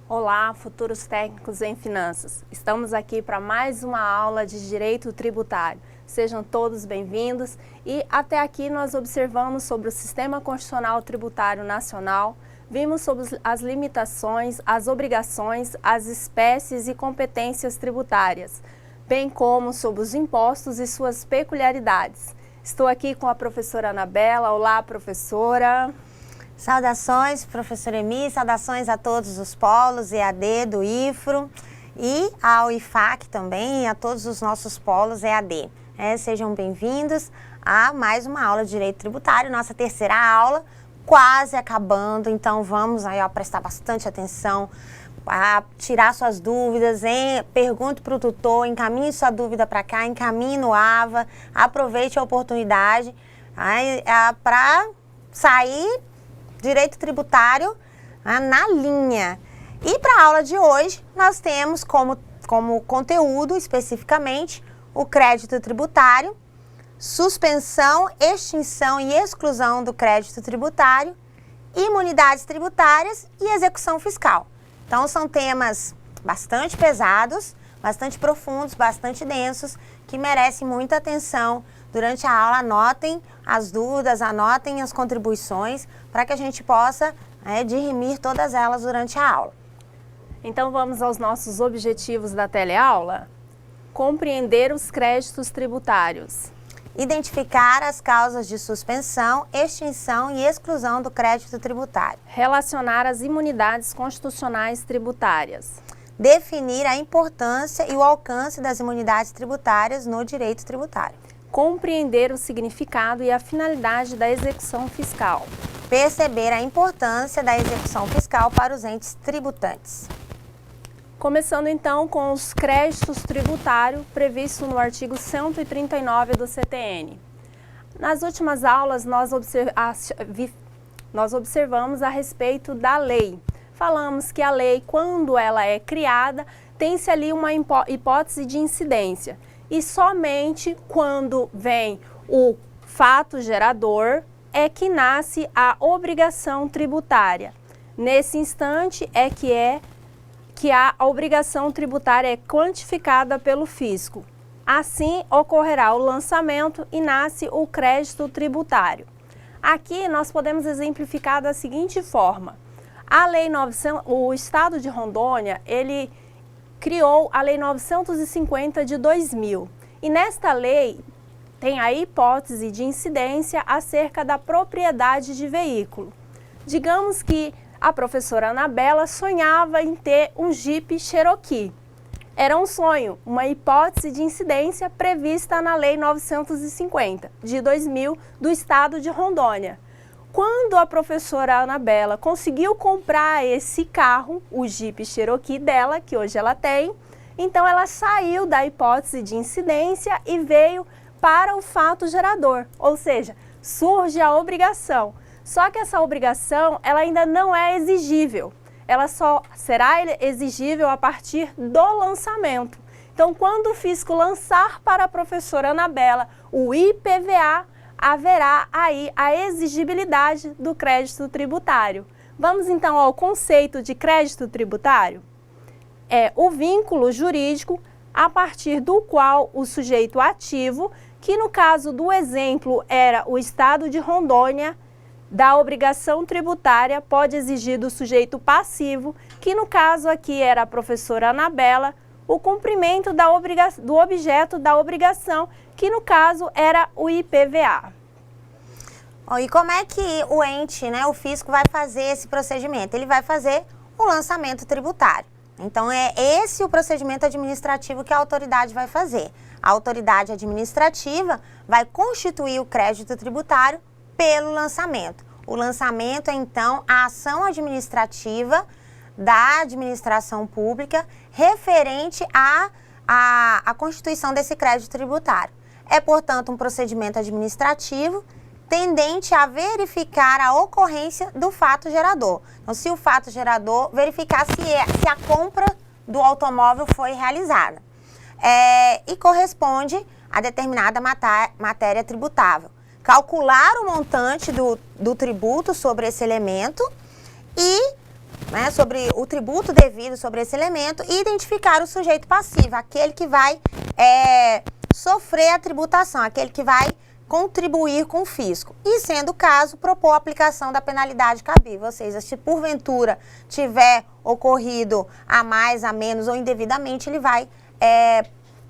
Olá, futuros técnicos em finanças. Estamos aqui para mais uma aula de direito tributário. Sejam todos bem-vindos e até aqui nós observamos sobre o Sistema Constitucional Tributário Nacional, vimos sobre as limitações, as obrigações, as espécies e competências tributárias, bem como sobre os impostos e suas peculiaridades. Estou aqui com a professora Anabela. Olá, professora. Saudações, professora Emi, saudações a todos os polos EAD do IFRO e ao IFAC também e a todos os nossos polos EAD. Sejam bem-vindos a mais uma aula de Direito Tributário, nossa terceira aula, quase acabando, então vamos aí prestar bastante atenção, a tirar suas dúvidas, pergunte para o tutor, encaminhe sua dúvida para cá, encaminhe no AVA, aproveite a oportunidade para sair Direito Tributário na linha. E para a aula de hoje, nós temos como conteúdo, especificamente, o crédito tributário, suspensão, extinção e exclusão do crédito tributário, imunidades tributárias e execução fiscal. Então, são temas bastante pesados, bastante profundos, bastante densos, que merecem muita atenção durante a aula. Anotem as dúvidas, anotem as contribuições, para que a gente possa dirimir todas elas durante a aula. Então vamos aos nossos objetivos da teleaula? Compreender os créditos tributários. Identificar as causas de suspensão, extinção e exclusão do crédito tributário. Relacionar as imunidades constitucionais tributárias. Definir a importância e o alcance das imunidades tributárias no direito tributário. Compreender o significado e a finalidade da execução fiscal. Perceber a importância da execução fiscal para os entes tributantes. Começando então com os créditos tributários previstos no artigo 139 do CTN. Nas últimas aulas nós observamos a respeito da lei. Falamos que a lei, quando ela é criada, tem-se ali uma hipótese de incidência. E somente quando vem o fato gerador é que nasce a obrigação tributária. Nesse instante é que a obrigação tributária é quantificada pelo fisco. Assim ocorrerá o lançamento e nasce o crédito tributário. Aqui nós podemos exemplificar da seguinte forma. O Estado de Rondônia, ele criou a Lei 950 de 2000. E nesta lei tem a hipótese de incidência acerca da propriedade de veículo. Digamos que a professora Anabela sonhava em ter um Jeep Cherokee. Era um sonho, uma hipótese de incidência prevista na Lei 950 de 2000 do Estado de Rondônia. Quando a professora Anabela conseguiu comprar esse carro, o Jeep Cherokee dela, que hoje ela tem, então ela saiu da hipótese de incidência e veio para o fato gerador, ou seja, surge a obrigação. Só que essa obrigação ela ainda não é exigível, ela só será exigível a partir do lançamento. Então, quando o fisco lançar para a professora Anabela o IPVA, haverá aí a exigibilidade do crédito tributário. Vamos então ao conceito de crédito tributário? É o vínculo jurídico a partir do qual o sujeito ativo, que no caso do exemplo era o Estado de Rondônia, da obrigação tributária pode exigir do sujeito passivo, que no caso aqui era a professora Anabela, o cumprimento do objeto da obrigação, que no caso era o IPVA. E como é que o ente, o fisco, vai fazer esse procedimento? Ele vai fazer o lançamento tributário. Então, é esse o procedimento administrativo que a autoridade vai fazer. A autoridade administrativa vai constituir o crédito tributário pelo lançamento. O lançamento é, então, a ação administrativa da administração pública referente à constituição desse crédito tributário. É, portanto, um procedimento administrativo tendente a verificar a ocorrência do fato gerador. Então, se o fato gerador verificar se a compra do automóvel foi realizada. E corresponde a determinada matéria tributável. Calcular o montante do tributo sobre esse elemento e né, sobre o tributo devido sobre esse elemento e identificar o sujeito passivo, aquele que vai sofrer a tributação, aquele que vai contribuir com o fisco. E, sendo o caso, propor a aplicação da penalidade cabível, ou seja, se porventura tiver ocorrido a mais, a menos ou indevidamente, ele vai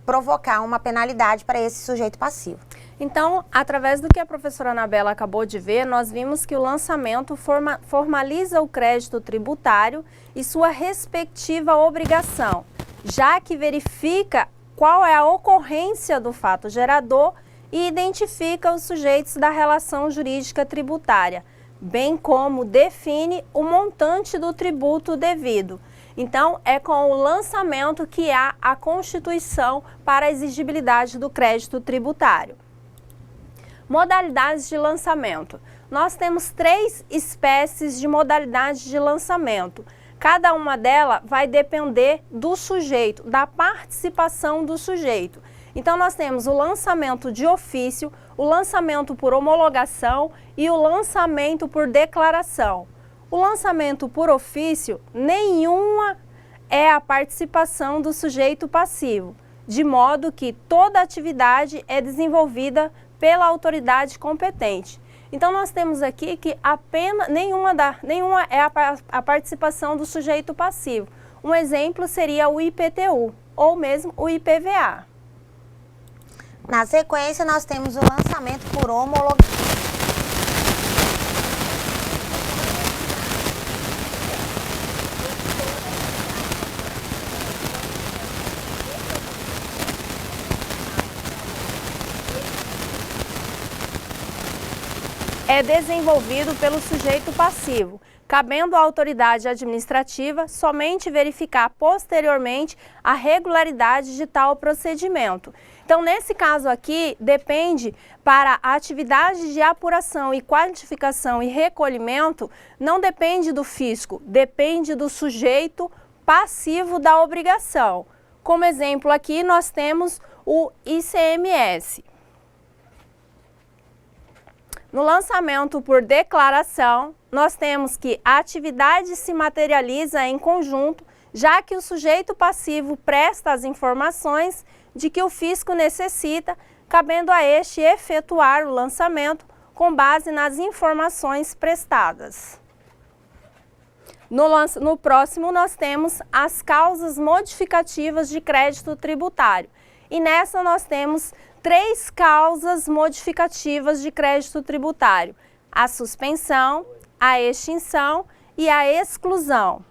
provocar uma penalidade para esse sujeito passivo. Então, através do que a professora Anabela acabou de ver, nós vimos que o lançamento formaliza o crédito tributário e sua respectiva obrigação, já que verifica qual é a ocorrência do fato gerador e identifica os sujeitos da relação jurídica tributária, bem como define o montante do tributo devido. Então, é com o lançamento que há a constituição para a exigibilidade do crédito tributário. Modalidades de lançamento. Nós temos 3 espécies de modalidades de lançamento. Cada uma delas vai depender do sujeito, da participação do sujeito. Então, nós temos o lançamento de ofício, o lançamento por homologação e o lançamento por declaração. O lançamento por ofício, nenhuma é a participação do sujeito passivo, de modo que toda atividade é desenvolvida pela autoridade competente. Então, nós temos aqui que apenas nenhuma é a participação do sujeito passivo. Um exemplo seria o IPTU ou mesmo o IPVA. Na sequência, nós temos o lançamento por homologação. É desenvolvido pelo sujeito passivo, cabendo à autoridade administrativa somente verificar posteriormente a regularidade de tal procedimento. Então, nesse caso aqui, depende para a atividade de apuração e quantificação e recolhimento, não depende do fisco, depende do sujeito passivo da obrigação. Como exemplo aqui, nós temos o ICMS. No lançamento por declaração, nós temos que a atividade se materializa em conjunto, já que o sujeito passivo presta as informações de que o fisco necessita, cabendo a este efetuar o lançamento com base nas informações prestadas. No próximo, nós temos as causas modificativas de crédito tributário. E nessa nós temos 3 causas modificativas de crédito tributário: a suspensão, a extinção e a exclusão.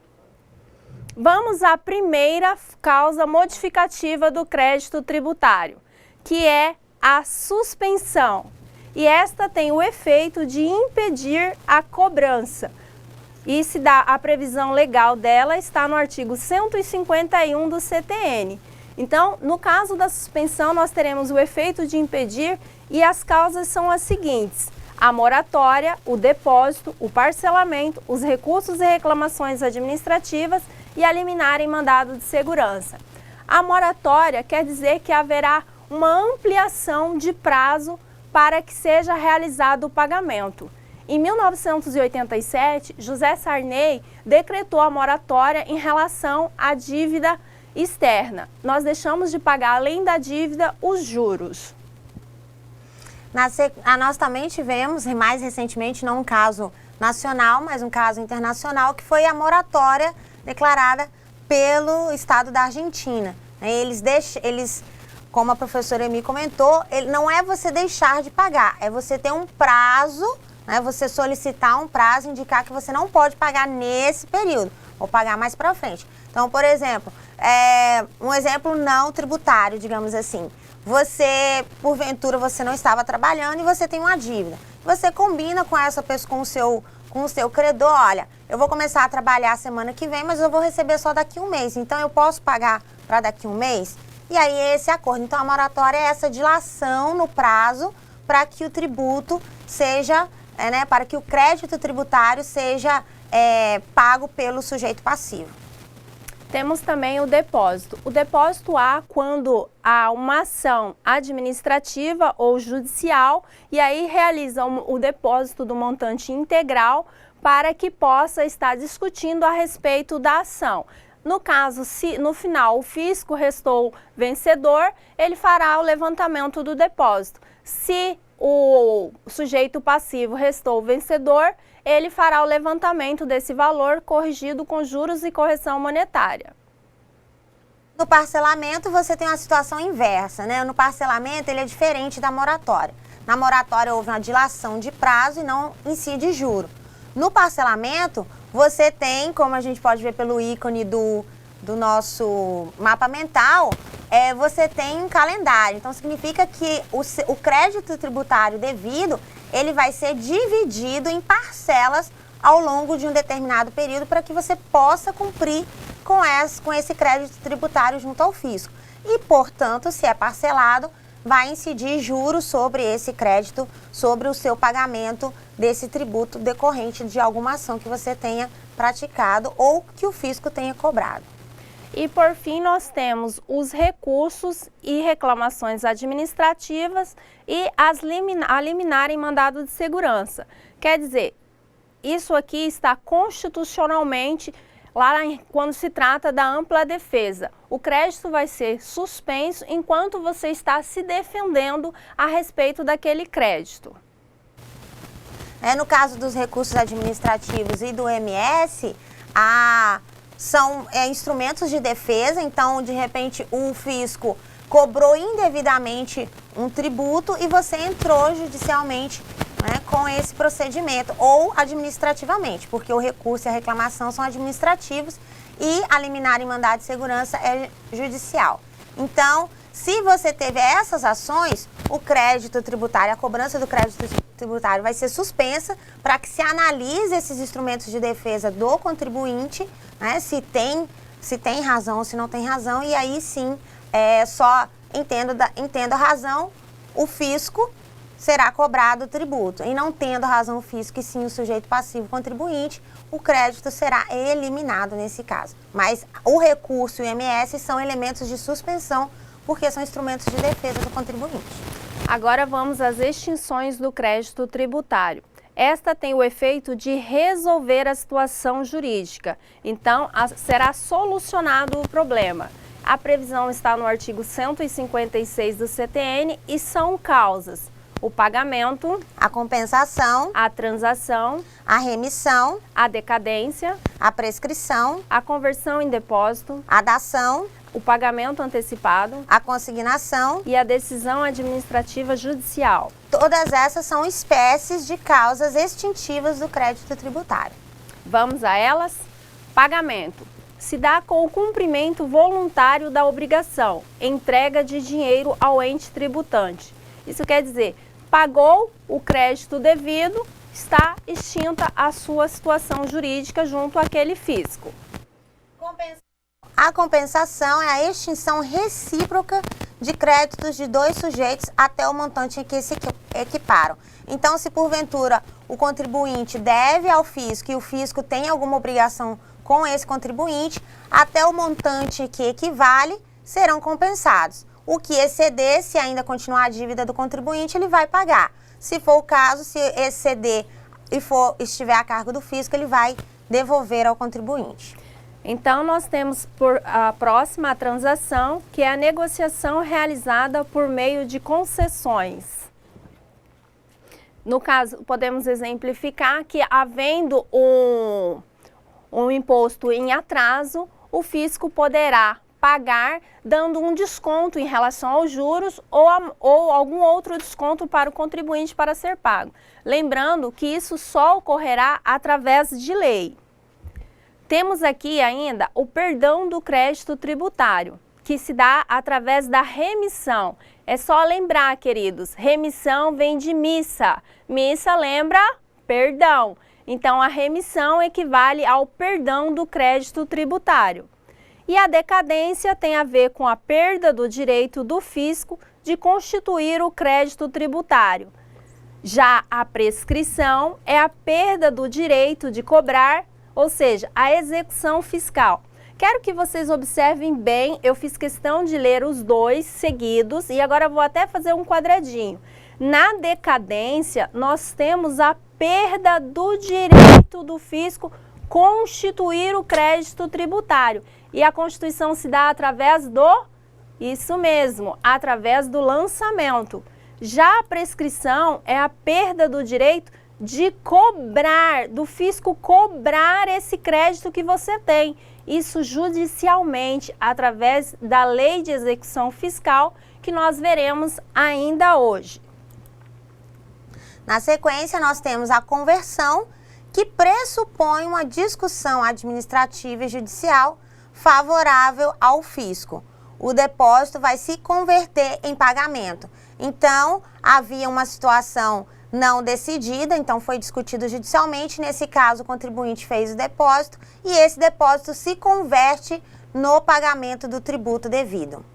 Vamos à primeira causa modificativa do crédito tributário, que é a suspensão. E esta tem o efeito de impedir a cobrança. E a previsão legal dela está no artigo 151 do CTN. Então, no caso da suspensão, nós teremos o efeito de impedir e as causas são as seguintes: a moratória, o depósito, o parcelamento, os recursos e reclamações administrativas e a liminar em mandado de segurança. A moratória quer dizer que haverá uma ampliação de prazo para que seja realizado o pagamento. Em 1987, José Sarney decretou a moratória em relação à dívida externa. Nós deixamos de pagar, além da dívida, os juros. Nós também tivemos, mais recentemente, não um caso nacional, mas um caso internacional, que foi a moratória declarada pelo Estado da Argentina. Eles, como a professora Emi comentou, não é você deixar de pagar, é você ter um prazo, né, você solicitar um prazo, indicar que você não pode pagar nesse período, ou pagar mais para frente. Então, por exemplo, um exemplo não tributário, digamos assim. Você, porventura, você não estava trabalhando e você tem uma dívida. Você combina com essa pessoa, com o seu credor: olha, eu vou começar a trabalhar semana que vem, mas eu vou receber só daqui a um mês. Então, eu posso pagar para daqui a um mês? E aí, esse acordo. Então, a moratória é essa dilação no prazo para que o tributo seja, para que o crédito tributário seja pago pelo sujeito passivo. Temos também o depósito. O depósito há quando há uma ação administrativa ou judicial e aí realiza o depósito do montante integral para que possa estar discutindo a respeito da ação. No caso, se no final o fisco restou vencedor, ele fará o levantamento do depósito. Se o sujeito passivo restou vencedor, ele fará o levantamento desse valor corrigido com juros e correção monetária. No parcelamento, você tem uma situação inversa, né? No parcelamento, ele é diferente da moratória. Na moratória, houve uma dilação de prazo e não incide juro. No parcelamento, você tem, como a gente pode ver pelo ícone do nosso mapa mental, você tem um calendário. Então, significa que o crédito tributário devido, ele vai ser dividido em parcelas ao longo de um determinado período para que você possa cumprir com esse crédito tributário junto ao fisco. E, portanto, se é parcelado, vai incidir juros sobre esse crédito, sobre o seu pagamento desse tributo decorrente de alguma ação que você tenha praticado ou que o fisco tenha cobrado. E, por fim, nós temos os recursos e reclamações administrativas e a liminar em mandado de segurança. Quer dizer, isso aqui está constitucionalmente lá quando se trata da ampla defesa. O crédito vai ser suspenso enquanto você está se defendendo a respeito daquele crédito. No caso dos recursos administrativos e do MS, são instrumentos de defesa. Então, de repente, o fisco cobrou indevidamente um tributo e você entrou judicialmente, né, com esse procedimento, ou administrativamente, porque o recurso e a reclamação são administrativos e a liminar em mandado de segurança é judicial. Então, se você teve essas ações, o crédito tributário, a cobrança do crédito tributário vai ser suspensa para que se analise esses instrumentos de defesa do contribuinte, né, se tem razão ou se não tem razão, e aí sim, só entendo a razão, o fisco será cobrado o tributo. E não tendo razão o fisco e sim o sujeito passivo contribuinte, o crédito será eliminado nesse caso. Mas o recurso e o IMS são elementos de suspensão porque são instrumentos de defesa do contribuinte. Agora vamos às extinções do crédito tributário. Esta tem o efeito de resolver a situação jurídica, então será solucionado o problema. A previsão está no artigo 156 do CTN e são causas: o pagamento, a compensação, a transação, a remissão, a decadência, a prescrição, a conversão em depósito, a dação, o pagamento antecipado, a consignação e a decisão administrativa judicial. Todas essas são espécies de causas extintivas do crédito tributário. Vamos a elas? Pagamento. Se dá com o cumprimento voluntário da obrigação, entrega de dinheiro ao ente tributante. Isso quer dizer, pagou o crédito devido, está extinta a sua situação jurídica junto àquele fisco. A compensação é a extinção recíproca de créditos de dois sujeitos até o montante em que se equiparam. Então, se porventura o contribuinte deve ao fisco e o fisco tem alguma obrigação com esse contribuinte, até o montante que equivale serão compensados. O que exceder, se ainda continuar a dívida do contribuinte, ele vai pagar. Se for o caso, se exceder e estiver a cargo do fisco, ele vai devolver ao contribuinte. Então, nós temos por a próxima transação, que é a negociação realizada por meio de concessões. No caso, podemos exemplificar que, havendo um imposto em atraso, o fisco poderá pagar dando um desconto em relação aos juros ou algum outro desconto para o contribuinte para ser pago. Lembrando que isso só ocorrerá através de lei. Temos aqui ainda o perdão do crédito tributário, que se dá através da remissão. É só lembrar, queridos, remissão vem de missa. Missa lembra perdão. Então, a remissão equivale ao perdão do crédito tributário. E a decadência tem a ver com a perda do direito do fisco de constituir o crédito tributário. Já a prescrição é a perda do direito de cobrar, ou seja, a execução fiscal. Quero que vocês observem bem, eu fiz questão de ler os dois seguidos e agora vou até fazer um quadradinho. Na decadência, nós temos a perda do direito do fisco constituir o crédito tributário. E a Constituição se dá através isso mesmo, através do lançamento. Já a prescrição é a perda do direito de cobrar, do fisco cobrar esse crédito que você tem. Isso judicialmente, através da Lei de Execução Fiscal, que nós veremos ainda hoje. Na sequência, nós temos a conversão, que pressupõe uma discussão administrativa e judicial favorável ao fisco. O depósito vai se converter em pagamento. Então, havia uma situação não decidida, então foi discutido judicialmente. Nesse caso, o contribuinte fez o depósito e esse depósito se converte no pagamento do tributo devido.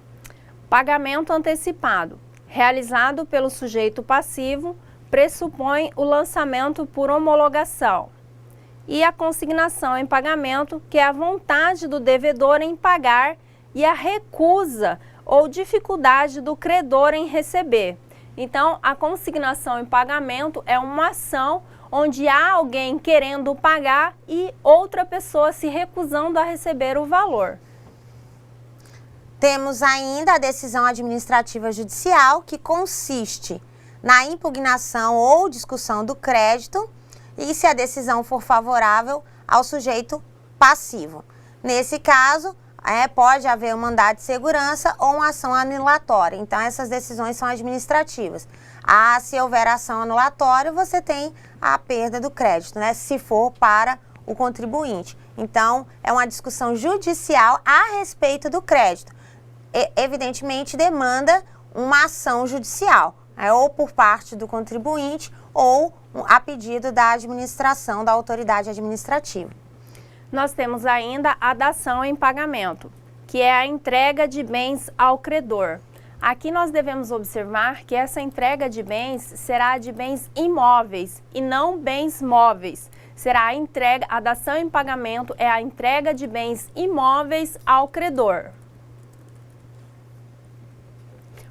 Pagamento antecipado, realizado pelo sujeito passivo, pressupõe o lançamento por homologação. E a consignação em pagamento, que é a vontade do devedor em pagar e a recusa ou dificuldade do credor em receber. Então, a consignação em pagamento é uma ação onde há alguém querendo pagar e outra pessoa se recusando a receber o valor. Temos ainda a decisão administrativa judicial, que consiste na impugnação ou discussão do crédito e se a decisão for favorável ao sujeito passivo. Nesse caso, pode haver um mandado de segurança ou uma ação anulatória. Então, essas decisões são administrativas. Se houver ação anulatória, você tem a perda do crédito, né? Se for para o contribuinte. Então, é uma discussão judicial a respeito do crédito. Evidentemente, demanda uma ação judicial, ou por parte do contribuinte ou a pedido da administração, da autoridade administrativa. Nós temos ainda a dação em pagamento, que é a entrega de bens ao credor. Aqui nós devemos observar que essa entrega de bens será de bens imóveis e não bens móveis. Será a dação em pagamento é a entrega de bens imóveis ao credor.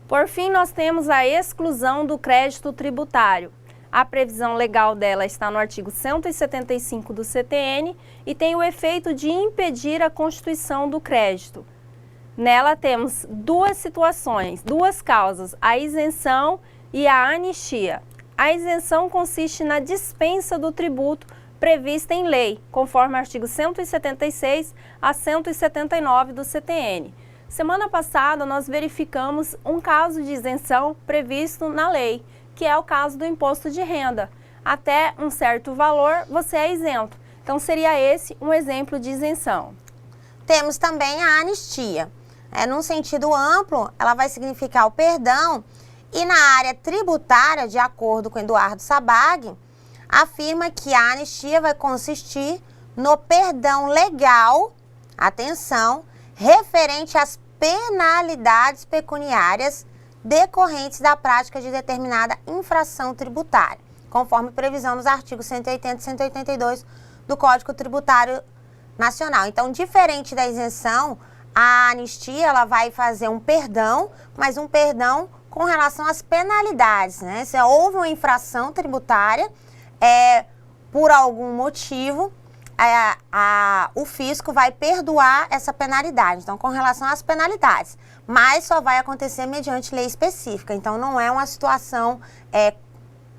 Por fim, nós temos a exclusão do crédito tributário. A previsão legal dela está no artigo 175 do CTN e tem o efeito de impedir a constituição do crédito. Nela temos duas situações, duas causas, a isenção e a anistia. A isenção consiste na dispensa do tributo prevista em lei, conforme o artigo 176 a 179 do CTN. Semana passada, nós verificamos um caso de isenção previsto na lei, que é o caso do imposto de renda. Até um certo valor, você é isento. Então, seria esse um exemplo de isenção. Temos também a anistia. Num sentido amplo, ela vai significar o perdão. E na área tributária, de acordo com Eduardo Sabag, afirma que a anistia vai consistir no perdão legal, atenção, referente às penalidades pecuniárias decorrentes da prática de determinada infração tributária, conforme previsão nos artigos 180 e 182 do Código Tributário Nacional. Então, diferente da isenção, a anistia ela vai fazer um perdão, mas um perdão com relação às penalidades, né? Se houve uma infração tributária, por algum motivo, o fisco vai perdoar essa penalidade. Então, com relação às penalidades, mas só vai acontecer mediante lei específica. Então, não é uma situação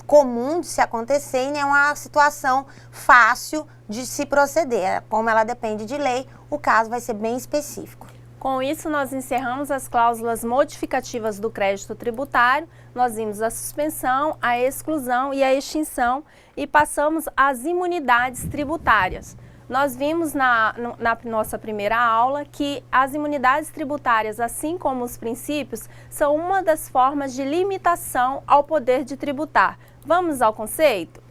comum de se acontecer e nem uma situação fácil de se proceder. Como ela depende de lei, o caso vai ser bem específico. Com isso, nós encerramos as cláusulas modificativas do crédito tributário, nós vimos a suspensão, a exclusão e a extinção e passamos às imunidades tributárias. Nós vimos na nossa primeira aula que as imunidades tributárias, assim como os princípios, são uma das formas de limitação ao poder de tributar. Vamos ao conceito?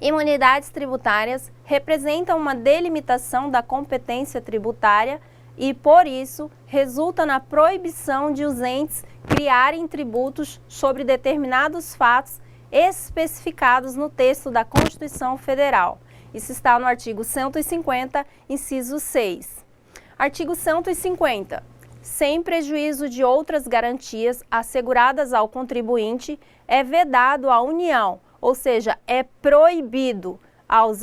Imunidades tributárias representam uma delimitação da competência tributária e, por isso, resulta na proibição de os entes criarem tributos sobre determinados fatos especificados no texto da Constituição Federal. Isso está no artigo 150, inciso 6. Artigo 150. Sem prejuízo de outras garantias asseguradas ao contribuinte, é vedado à União ou seja, é proibido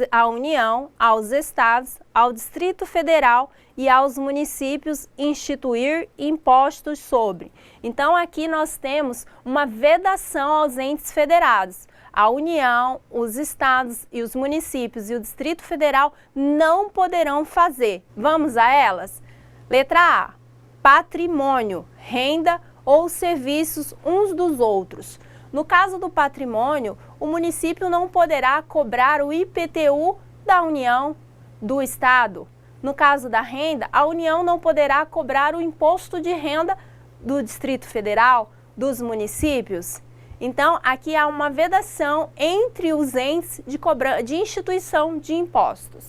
à União, aos estados, ao Distrito Federal e aos municípios instituir impostos sobre. Então aqui nós temos uma vedação aos entes federados. A União, os estados e os municípios e o Distrito Federal não poderão fazer. Vamos a elas? Letra A. Patrimônio, renda ou serviços uns dos outros. No caso do patrimônio, o município não poderá cobrar o IPTU da União, do Estado. No caso da renda, a União não poderá cobrar o imposto de renda do Distrito Federal, dos municípios. Então, aqui há uma vedação entre os entes de instituição de impostos.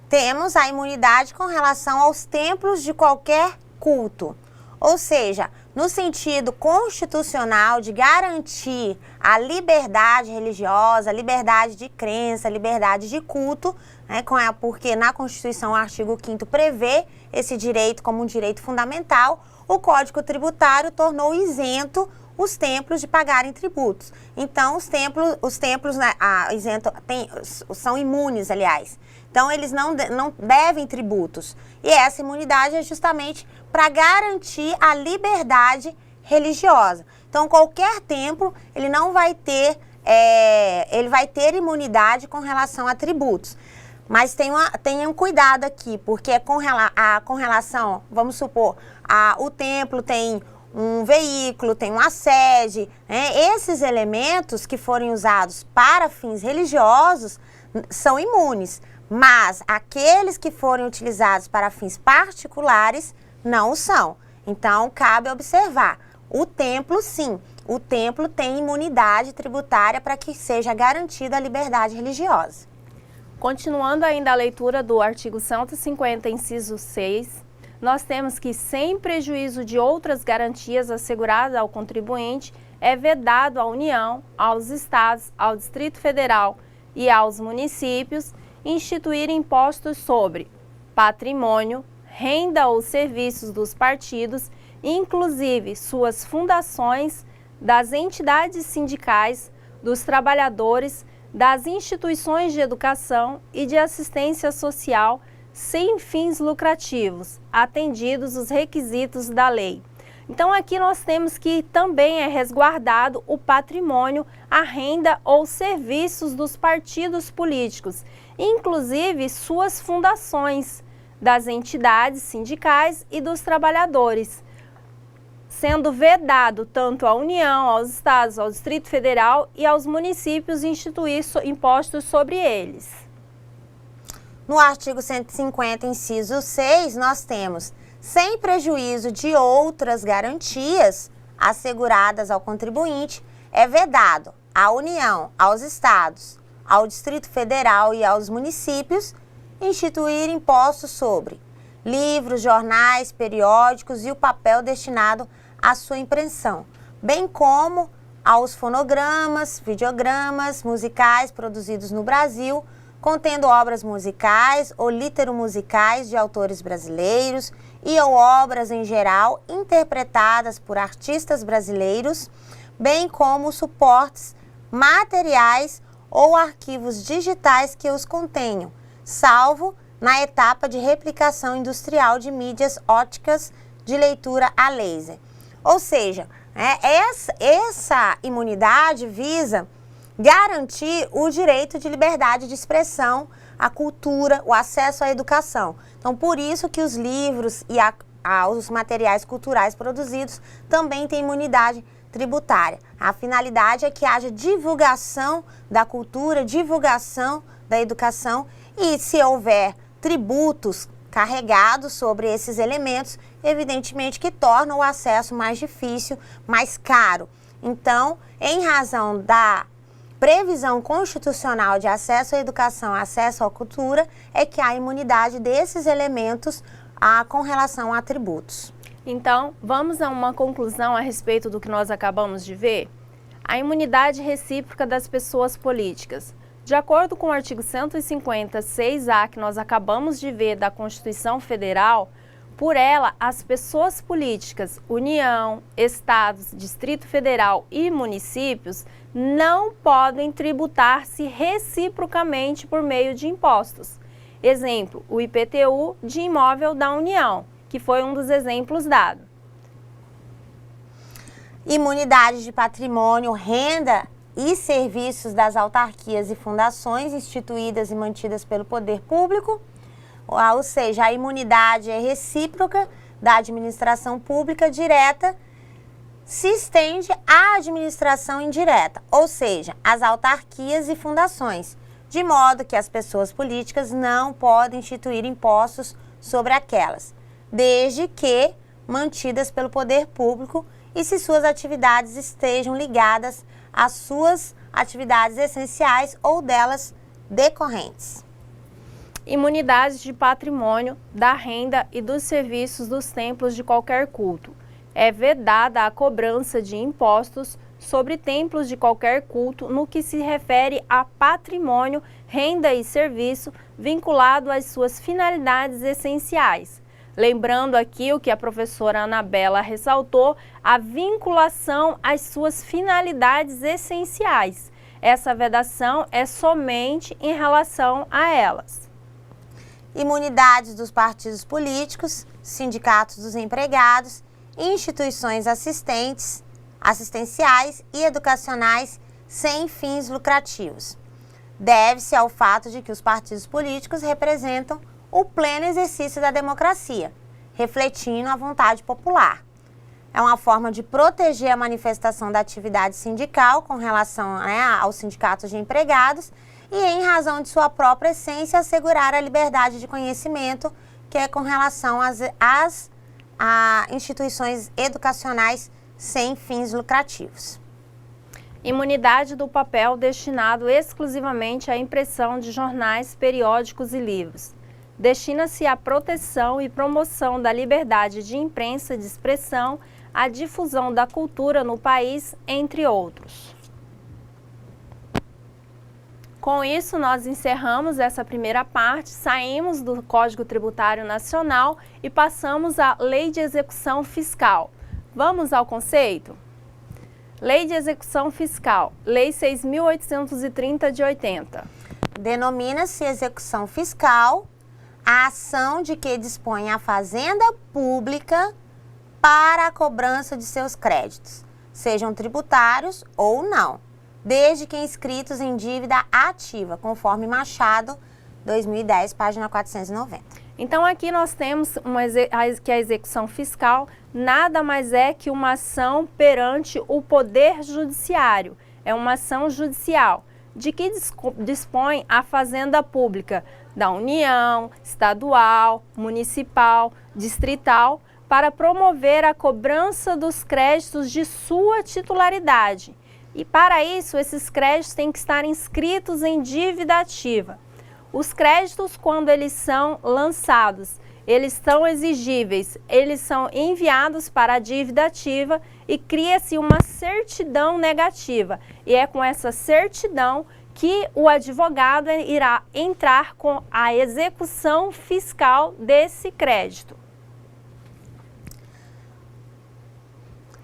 Temos a imunidade com relação aos templos de qualquer culto, ou seja, no sentido constitucional de garantir a liberdade religiosa, liberdade de crença, liberdade de culto, né, porque na Constituição o artigo 5º prevê esse direito como um direito fundamental, o Código Tributário tornou isento os templos de pagarem tributos. Então, os templos né, são imunes, aliás. Então, eles não devem tributos. E essa imunidade é justamente para garantir a liberdade religiosa. Então, qualquer templo, ele não vai ter, ele vai ter imunidade com relação a tributos. Mas tenham cuidado aqui, porque com relação, vamos supor, o templo tem um veículo, tem uma sede, né? Esses elementos que forem usados para fins religiosos são imunes, mas aqueles que forem utilizados para fins particulares não o são. Então, cabe observar, o templo sim, o templo tem imunidade tributária para que seja garantida a liberdade religiosa. Continuando ainda a leitura do artigo 150, inciso 6, nós temos que, sem prejuízo de outras garantias asseguradas ao contribuinte, é vedado à União, aos estados, ao Distrito Federal e aos municípios instituir impostos sobre patrimônio, renda ou serviços dos partidos, inclusive suas fundações, das entidades sindicais, dos trabalhadores, das instituições de educação e de assistência social, sem fins lucrativos, atendidos os requisitos da lei. Então aqui nós temos que também é resguardado o patrimônio, a renda ou serviços dos partidos políticos, inclusive suas fundações, das entidades sindicais e dos trabalhadores, sendo vedado tanto à União, aos estados, ao Distrito Federal e aos municípios instituir impostos sobre eles. No artigo 150, inciso 6, nós temos, sem prejuízo de outras garantias asseguradas ao contribuinte, é vedado à União, aos estados, ao Distrito Federal e aos municípios instituir impostos sobre livros, jornais, periódicos e o papel destinado à sua impressão, bem como aos fonogramas, videogramas musicais produzidos no Brasil, contendo obras musicais ou literomusicais de autores brasileiros e ou obras em geral interpretadas por artistas brasileiros, bem como suportes materiais ou arquivos digitais que os contenham, salvo na etapa de replicação industrial de mídias ópticas de leitura a laser. Ou seja, essa imunidade visa garantir o direito de liberdade de expressão, a cultura, o acesso à educação. Então, por isso que os livros e os materiais culturais produzidos também têm imunidade tributária. A finalidade é que haja divulgação da cultura, divulgação da educação e, se houver tributos carregados sobre esses elementos, evidentemente que tornam o acesso mais difícil, mais caro. Então, em razão da previsão constitucional de acesso à educação, acesso à cultura, é que há imunidade desses elementos com relação a tributos. Então, vamos a uma conclusão a respeito do que nós acabamos de ver? A imunidade recíproca das pessoas políticas. De acordo com o artigo 150, 6A, que nós acabamos de ver da Constituição Federal, Por ela, as pessoas políticas, União, Estados, Distrito Federal e municípios não podem tributar-se reciprocamente por meio de impostos. Exemplo, o IPTU de imóvel da União, que foi um dos exemplos dados. Imunidade de patrimônio, renda e serviços das autarquias e fundações instituídas e mantidas pelo poder público, ou seja, a imunidade é recíproca da administração pública direta, se estende à administração indireta, ou seja, às autarquias e fundações, de modo que as pessoas políticas não podem instituir impostos sobre aquelas, desde que mantidas pelo poder público e se suas atividades estejam ligadas às suas atividades essenciais ou delas decorrentes. Imunidade de patrimônio, da renda e dos serviços dos templos de qualquer culto. É vedada a cobrança de impostos sobre templos de qualquer culto no que se refere a patrimônio, renda e serviço vinculado às suas finalidades essenciais. Lembrando aqui o que a professora Anabela ressaltou, a vinculação às suas finalidades essenciais. Essa vedação é somente em relação a elas. Imunidades dos partidos políticos, sindicatos dos empregados, instituições assistenciais e educacionais sem fins lucrativos. Deve-se ao fato de que os partidos políticos representam o pleno exercício da democracia, refletindo a vontade popular. É uma forma de proteger a manifestação da atividade sindical com relação aos sindicatos de empregados e, em razão de sua própria essência, assegurar a liberdade de conhecimento, que é com relação às instituições educacionais sem fins lucrativos. Imunidade do papel destinado exclusivamente à impressão de jornais, periódicos e livros. Destina-se à proteção e promoção da liberdade de imprensa, de expressão, à difusão da cultura no país, entre outros. Com isso, nós encerramos essa primeira parte, saímos do Código Tributário Nacional e passamos à Lei de Execução Fiscal. Vamos ao conceito? Lei de Execução Fiscal, Lei 6.830 de 80. Denomina-se execução fiscal a ação de que dispõe a Fazenda Pública para a cobrança de seus créditos, sejam tributários ou não, desde que inscritos em dívida ativa, conforme Machado, 2010, página 490. Então, aqui nós temos que a execução fiscal nada mais é que uma ação perante o Poder Judiciário. É uma ação judicial, de que dispõe a Fazenda Pública da União, estadual, municipal, distrital, para promover a cobrança dos créditos de sua titularidade. E para isso, esses créditos têm que estar inscritos em dívida ativa. Os créditos, quando eles são lançados, eles são exigíveis, eles são enviados para a dívida ativa e cria-se uma certidão negativa. E é com essa certidão que o advogado irá entrar com a execução fiscal desse crédito.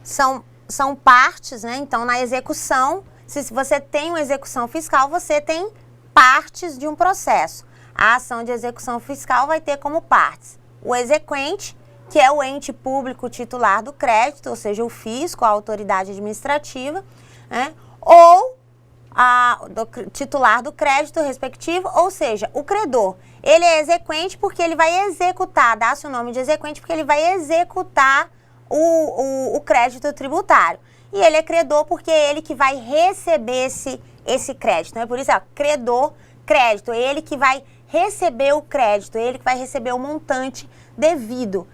São partes, né? Então, na execução, se você tem uma execução fiscal, você tem partes de um processo. A ação de execução fiscal vai ter como partes o exequente, que é o ente público titular do crédito, ou seja, o fisco, a autoridade administrativa, né? Ou titular do crédito respectivo, ou seja, o credor. Ele é exequente porque ele vai executar, dá-se o nome de exequente porque ele vai executar o crédito tributário. E ele é credor porque é ele que vai receber esse crédito. Então, é por isso, credor, crédito, é ele que vai receber o crédito, é ele que vai receber o montante devido.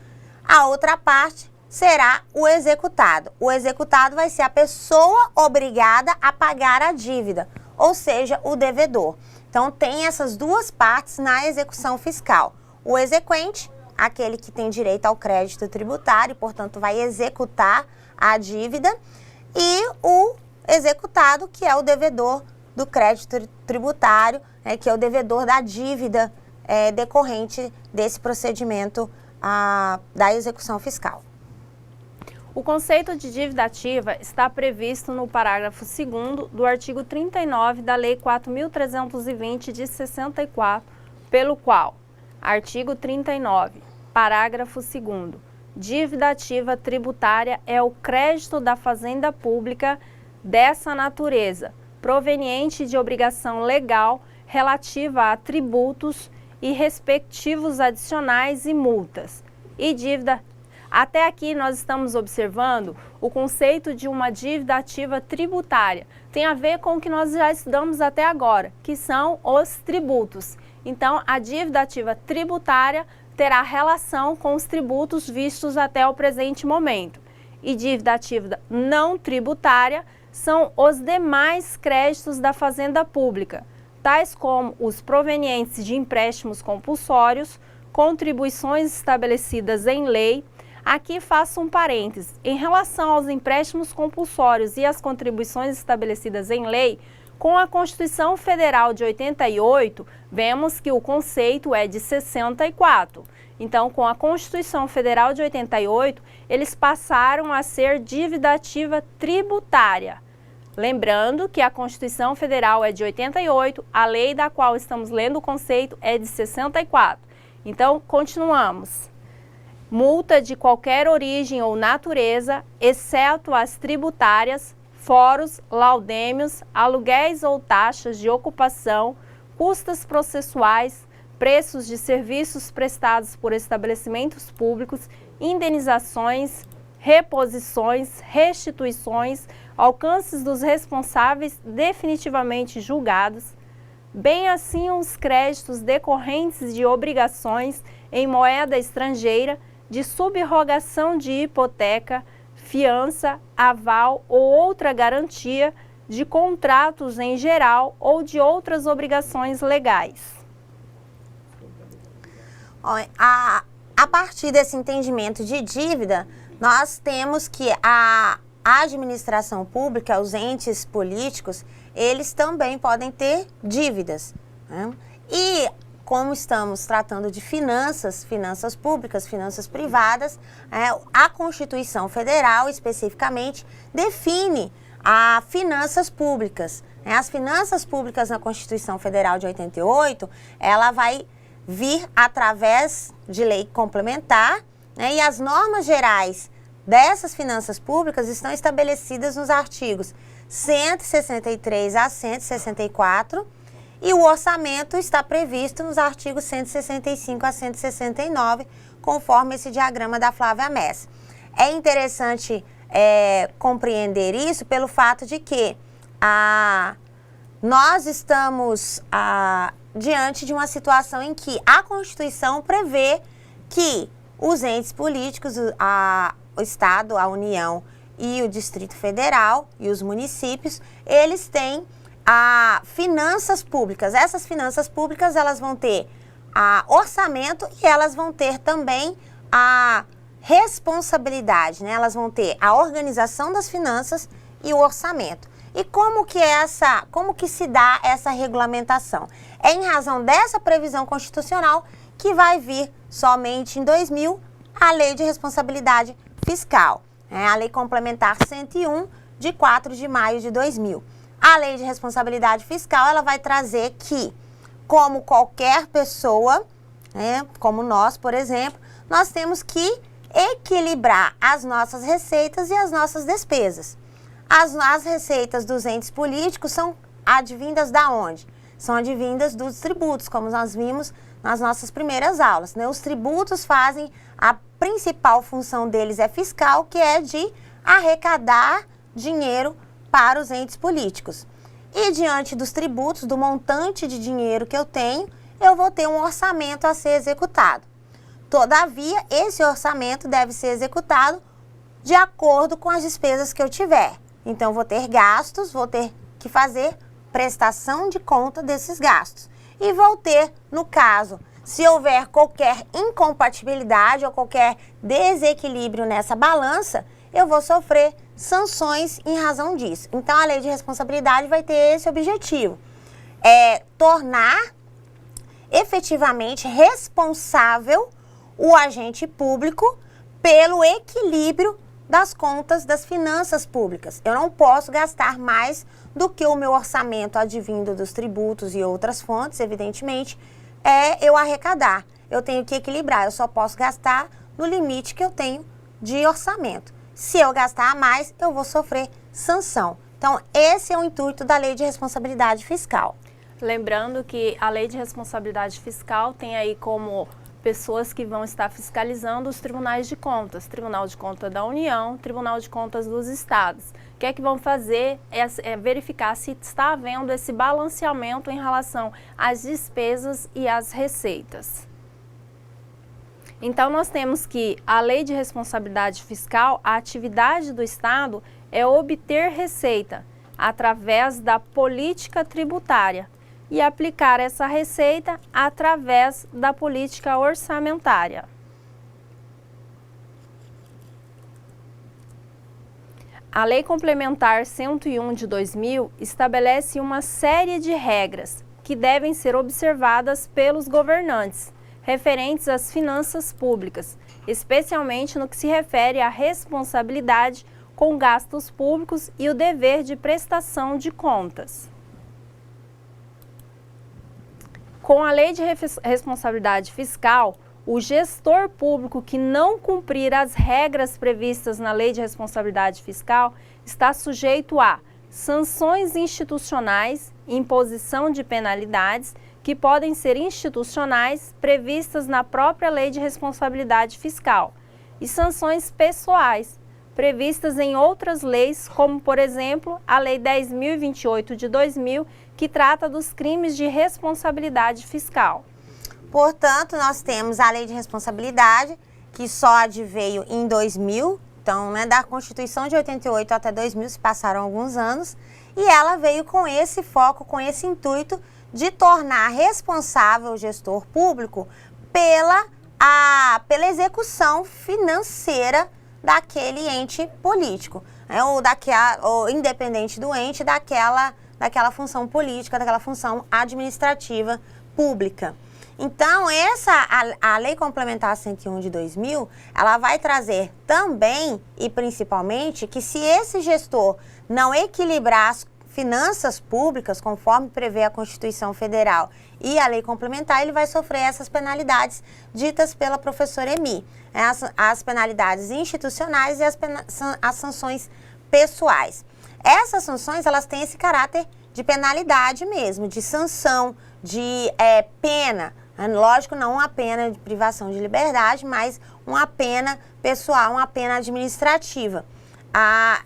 A outra parte será o executado. O executado vai ser a pessoa obrigada a pagar a dívida, ou seja, o devedor. Então, tem essas duas partes na execução fiscal. O exequente, aquele que tem direito ao crédito tributário, portanto, vai executar a dívida, e o executado, que é o devedor do crédito tributário, que é o devedor da dívida decorrente desse procedimento da execução fiscal. O conceito de dívida ativa está previsto no parágrafo 2º do artigo 39 da Lei 4.320 de 64, pelo qual, artigo 39, parágrafo 2º, dívida ativa tributária é o crédito da fazenda pública dessa natureza, proveniente de obrigação legal relativa a tributos e respectivos adicionais e multas, e dívida. Até aqui nós estamos observando o conceito de uma dívida ativa tributária. Tem a ver com o que nós já estudamos até agora, que são os tributos. Então, a dívida ativa tributária terá relação com os tributos vistos até o presente momento. E dívida ativa não tributária são os demais créditos da fazenda pública, tais como os provenientes de empréstimos compulsórios, contribuições estabelecidas em lei. Aqui faço um parênteses. Em relação aos empréstimos compulsórios e às contribuições estabelecidas em lei, com a Constituição Federal de 88, vemos que o conceito é de 64. Então, com a Constituição Federal de 88, eles passaram a ser dívida ativa tributária. Lembrando que a Constituição Federal é de 88, a lei da qual estamos lendo o conceito é de 64. Então, continuamos. Multa de qualquer origem ou natureza, exceto as tributárias, foros, laudêmios, aluguéis ou taxas de ocupação, custas processuais, preços de serviços prestados por estabelecimentos públicos, indenizações, reposições, restituições, alcances dos responsáveis definitivamente julgados, bem assim os créditos decorrentes de obrigações em moeda estrangeira, de subrogação de hipoteca, fiança, aval ou outra garantia, de contratos em geral ou de outras obrigações legais. A partir desse entendimento de dívida, nós temos que a administração pública, os entes políticos, eles também podem ter dívidas, né? E como estamos tratando de finanças públicas, finanças privadas, a Constituição Federal, especificamente, define as finanças públicas. As finanças públicas na Constituição Federal de 88, ela vai vir através de lei complementar, né, e as normas gerais dessas finanças públicas estão estabelecidas nos artigos 163 a 164, e o orçamento está previsto nos artigos 165 a 169, conforme esse diagrama da Flávia Mess. É interessante compreender isso pelo fato de que nós estamos diante de uma situação em que a Constituição prevê que os entes políticos, o Estado, a União e o Distrito Federal e os municípios, eles têm finanças públicas. Essas finanças públicas, elas vão ter orçamento e elas vão ter também a responsabilidade, né? Elas vão ter a organização das finanças e o orçamento. E como que se dá essa regulamentação? É em razão dessa previsão constitucional que vai vir somente em 2000 a Lei de Responsabilidade Fiscal, a Lei Complementar 101 de 4 de maio de 2000. A Lei de Responsabilidade Fiscal, ela vai trazer que, como qualquer pessoa, né, como nós, por exemplo, nós temos que equilibrar as nossas receitas e as nossas despesas. As receitas dos entes políticos são advindas da onde? São advindas dos tributos, como nós vimos nas nossas primeiras aulas, né? Os tributos fazem, a principal função deles é fiscal, que é de arrecadar dinheiro para os entes políticos. E diante dos tributos, do montante de dinheiro que eu tenho, eu vou ter um orçamento a ser executado. Todavia, esse orçamento deve ser executado de acordo com as despesas que eu tiver. Então, vou ter gastos, vou ter que fazer prestação de conta desses gastos. E vou ter, no caso, se houver qualquer incompatibilidade ou qualquer desequilíbrio nessa balança, eu vou sofrer sanções em razão disso. Então, a Lei de Responsabilidade vai ter esse objetivo, tornar efetivamente responsável o agente público pelo equilíbrio das contas das finanças públicas. Eu não posso gastar mais do que o meu orçamento advindo dos tributos e outras fontes, evidentemente, eu arrecadar. Eu tenho que equilibrar, eu só posso gastar no limite que eu tenho de orçamento. Se eu gastar mais, eu vou sofrer sanção. Então, esse é o intuito da Lei de Responsabilidade Fiscal. Lembrando que a Lei de Responsabilidade Fiscal tem aí como pessoas que vão estar fiscalizando os tribunais de contas, Tribunal de Contas da União, Tribunal de Contas dos Estados. O que é que vão fazer é verificar se está havendo esse balanceamento em relação às despesas e às receitas. Então, nós temos que a Lei de Responsabilidade Fiscal, a atividade do Estado é obter receita através da política tributária e aplicar essa receita através da política orçamentária. A Lei Complementar 101 de 2000 estabelece uma série de regras que devem ser observadas pelos governantes, referentes às finanças públicas, especialmente no que se refere à responsabilidade com gastos públicos e o dever de prestação de contas. Com a Lei de Responsabilidade Fiscal, o gestor público que não cumprir as regras previstas na Lei de Responsabilidade Fiscal está sujeito a sanções institucionais, imposição de penalidades que podem ser institucionais previstas na própria Lei de Responsabilidade Fiscal e sanções pessoais previstas em outras leis, como, por exemplo, a Lei 10.028 de 2000, que trata dos crimes de responsabilidade fiscal. Portanto, nós temos a Lei de Responsabilidade, que só adveio em 2000, então, da Constituição de 88 até 2000 se passaram alguns anos, e ela veio com esse foco, com esse intuito de tornar responsável o gestor público pela execução financeira daquele ente político, ou independente do ente, daquela função política, daquela função administrativa pública. Então, a Lei Complementar 101 de 2000, ela vai trazer também e principalmente que se esse gestor não equilibrar as finanças públicas, conforme prevê a Constituição Federal e a Lei Complementar, ele vai sofrer essas penalidades ditas pela professora Emi, as penalidades institucionais e as sanções pessoais. Essas sanções, elas têm esse caráter de penalidade mesmo, de sanção, de pena. Lógico, não uma pena de privação de liberdade, mas uma pena pessoal, uma pena administrativa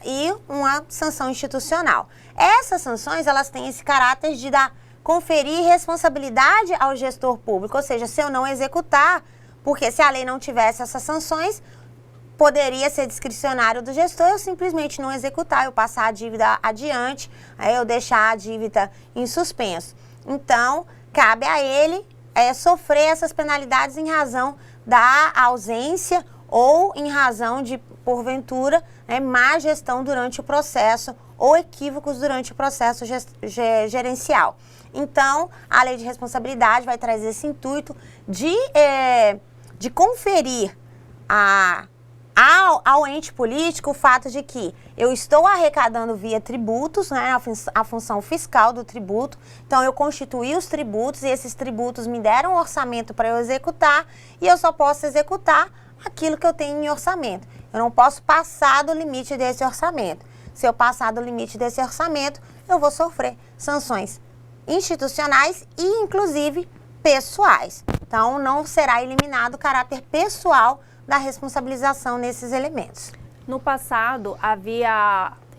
e uma sanção institucional. Essas sanções, elas têm esse caráter de conferir responsabilidade ao gestor público, ou seja, se eu não executar, porque se a lei não tivesse essas sanções, poderia ser discricionário do gestor eu simplesmente não executar, eu passar a dívida adiante, aí eu deixar a dívida em suspenso. Então, cabe a ele sofrer essas penalidades em razão da ausência ou em razão de, porventura, má gestão durante o processo ou equívocos durante o processo gerencial. Então, a Lei de Responsabilidade vai trazer esse intuito de conferir ao ente político o fato de que eu estou arrecadando via tributos, a função fiscal do tributo, então eu constituí os tributos e esses tributos me deram um orçamento para eu executar e eu só posso executar aquilo que eu tenho em orçamento. Eu não posso passar do limite desse orçamento. Se eu passar do limite desse orçamento, eu vou sofrer sanções institucionais e, inclusive, pessoais. Então, não será eliminado o caráter pessoal da responsabilização nesses elementos. No passado,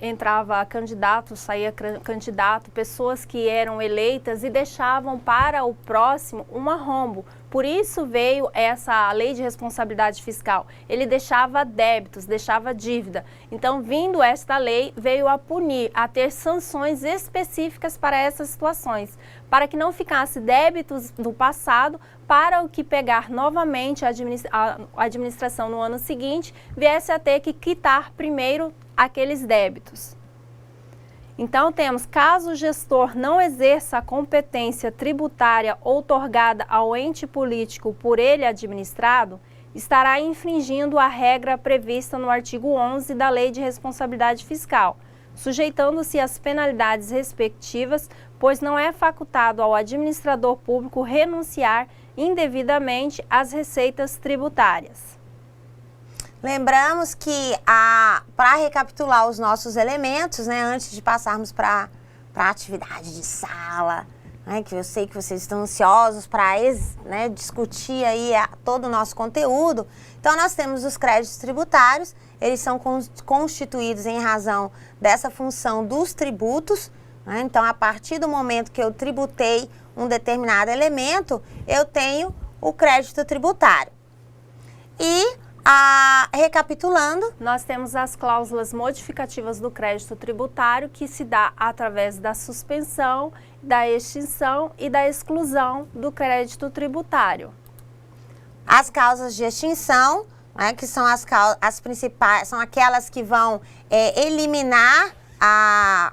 entrava candidato, saía candidato, pessoas que eram eleitas e deixavam para o próximo um arrombo. Por isso veio essa lei de responsabilidade fiscal. Ele deixava débitos, deixava dívida. Então, vindo esta lei, veio a punir, a ter sanções específicas para essas situações, para que não ficasse débitos do passado, para o que pegar novamente a administração no ano seguinte, viesse a ter que quitar primeiro aqueles débitos. Então, temos, caso o gestor não exerça a competência tributária outorgada ao ente político por ele administrado, estará infringindo a regra prevista no artigo 11 da Lei de Responsabilidade Fiscal, sujeitando-se às penalidades respectivas, pois não é facultado ao administrador público renunciar indevidamente às receitas tributárias. Lembramos que, para recapitular os nossos elementos, né, antes de passarmos para a atividade de sala, né, que eu sei que vocês estão ansiosos para discutir aí todo o nosso conteúdo. Então, nós temos os créditos tributários, eles são constituídos em razão dessa função dos tributos, né? Então, a partir do momento que eu tributei um determinado elemento, eu tenho o crédito tributário. E, recapitulando, nós temos as cláusulas modificativas do crédito tributário, que se dá através da suspensão, da extinção e da exclusão do crédito tributário. As causas de extinção, né, que são as principais, são aquelas que vão eliminar,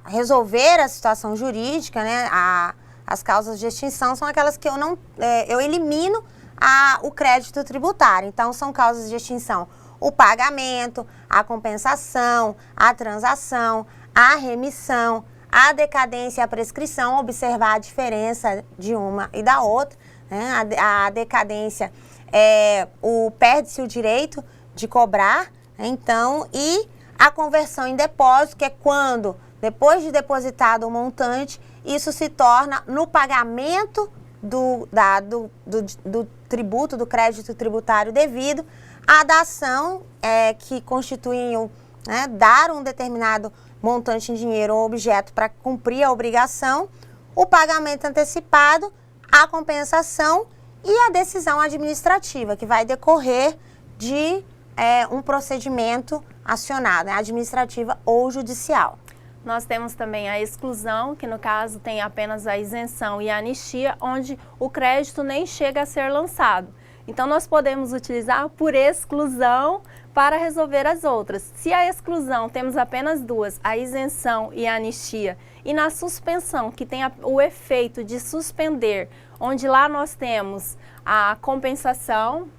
resolver a situação jurídica, né? As causas de extinção são aquelas que eu elimino o crédito tributário. Então, são causas de extinção: o pagamento, a compensação, a transação, a remissão, a decadência e a prescrição. Observar a diferença de uma e da outra, né? A decadência perde-se o direito de cobrar, né? Então, e a conversão em depósito, que é quando, depois de depositado o montante, isso se torna no pagamento do tributo, do crédito tributário devido à dação que constitui dar um determinado montante em dinheiro ou objeto para cumprir a obrigação, o pagamento antecipado, a compensação e a decisão administrativa, que vai decorrer de um procedimento acionado, administrativa ou judicial. Nós temos também a exclusão, que no caso tem apenas a isenção e a anistia, onde o crédito nem chega a ser lançado. Então, nós podemos utilizar por exclusão para resolver as outras. Se a exclusão temos apenas duas, a isenção e a anistia, e na suspensão, que tem o efeito de suspender, onde lá nós temos a compensação,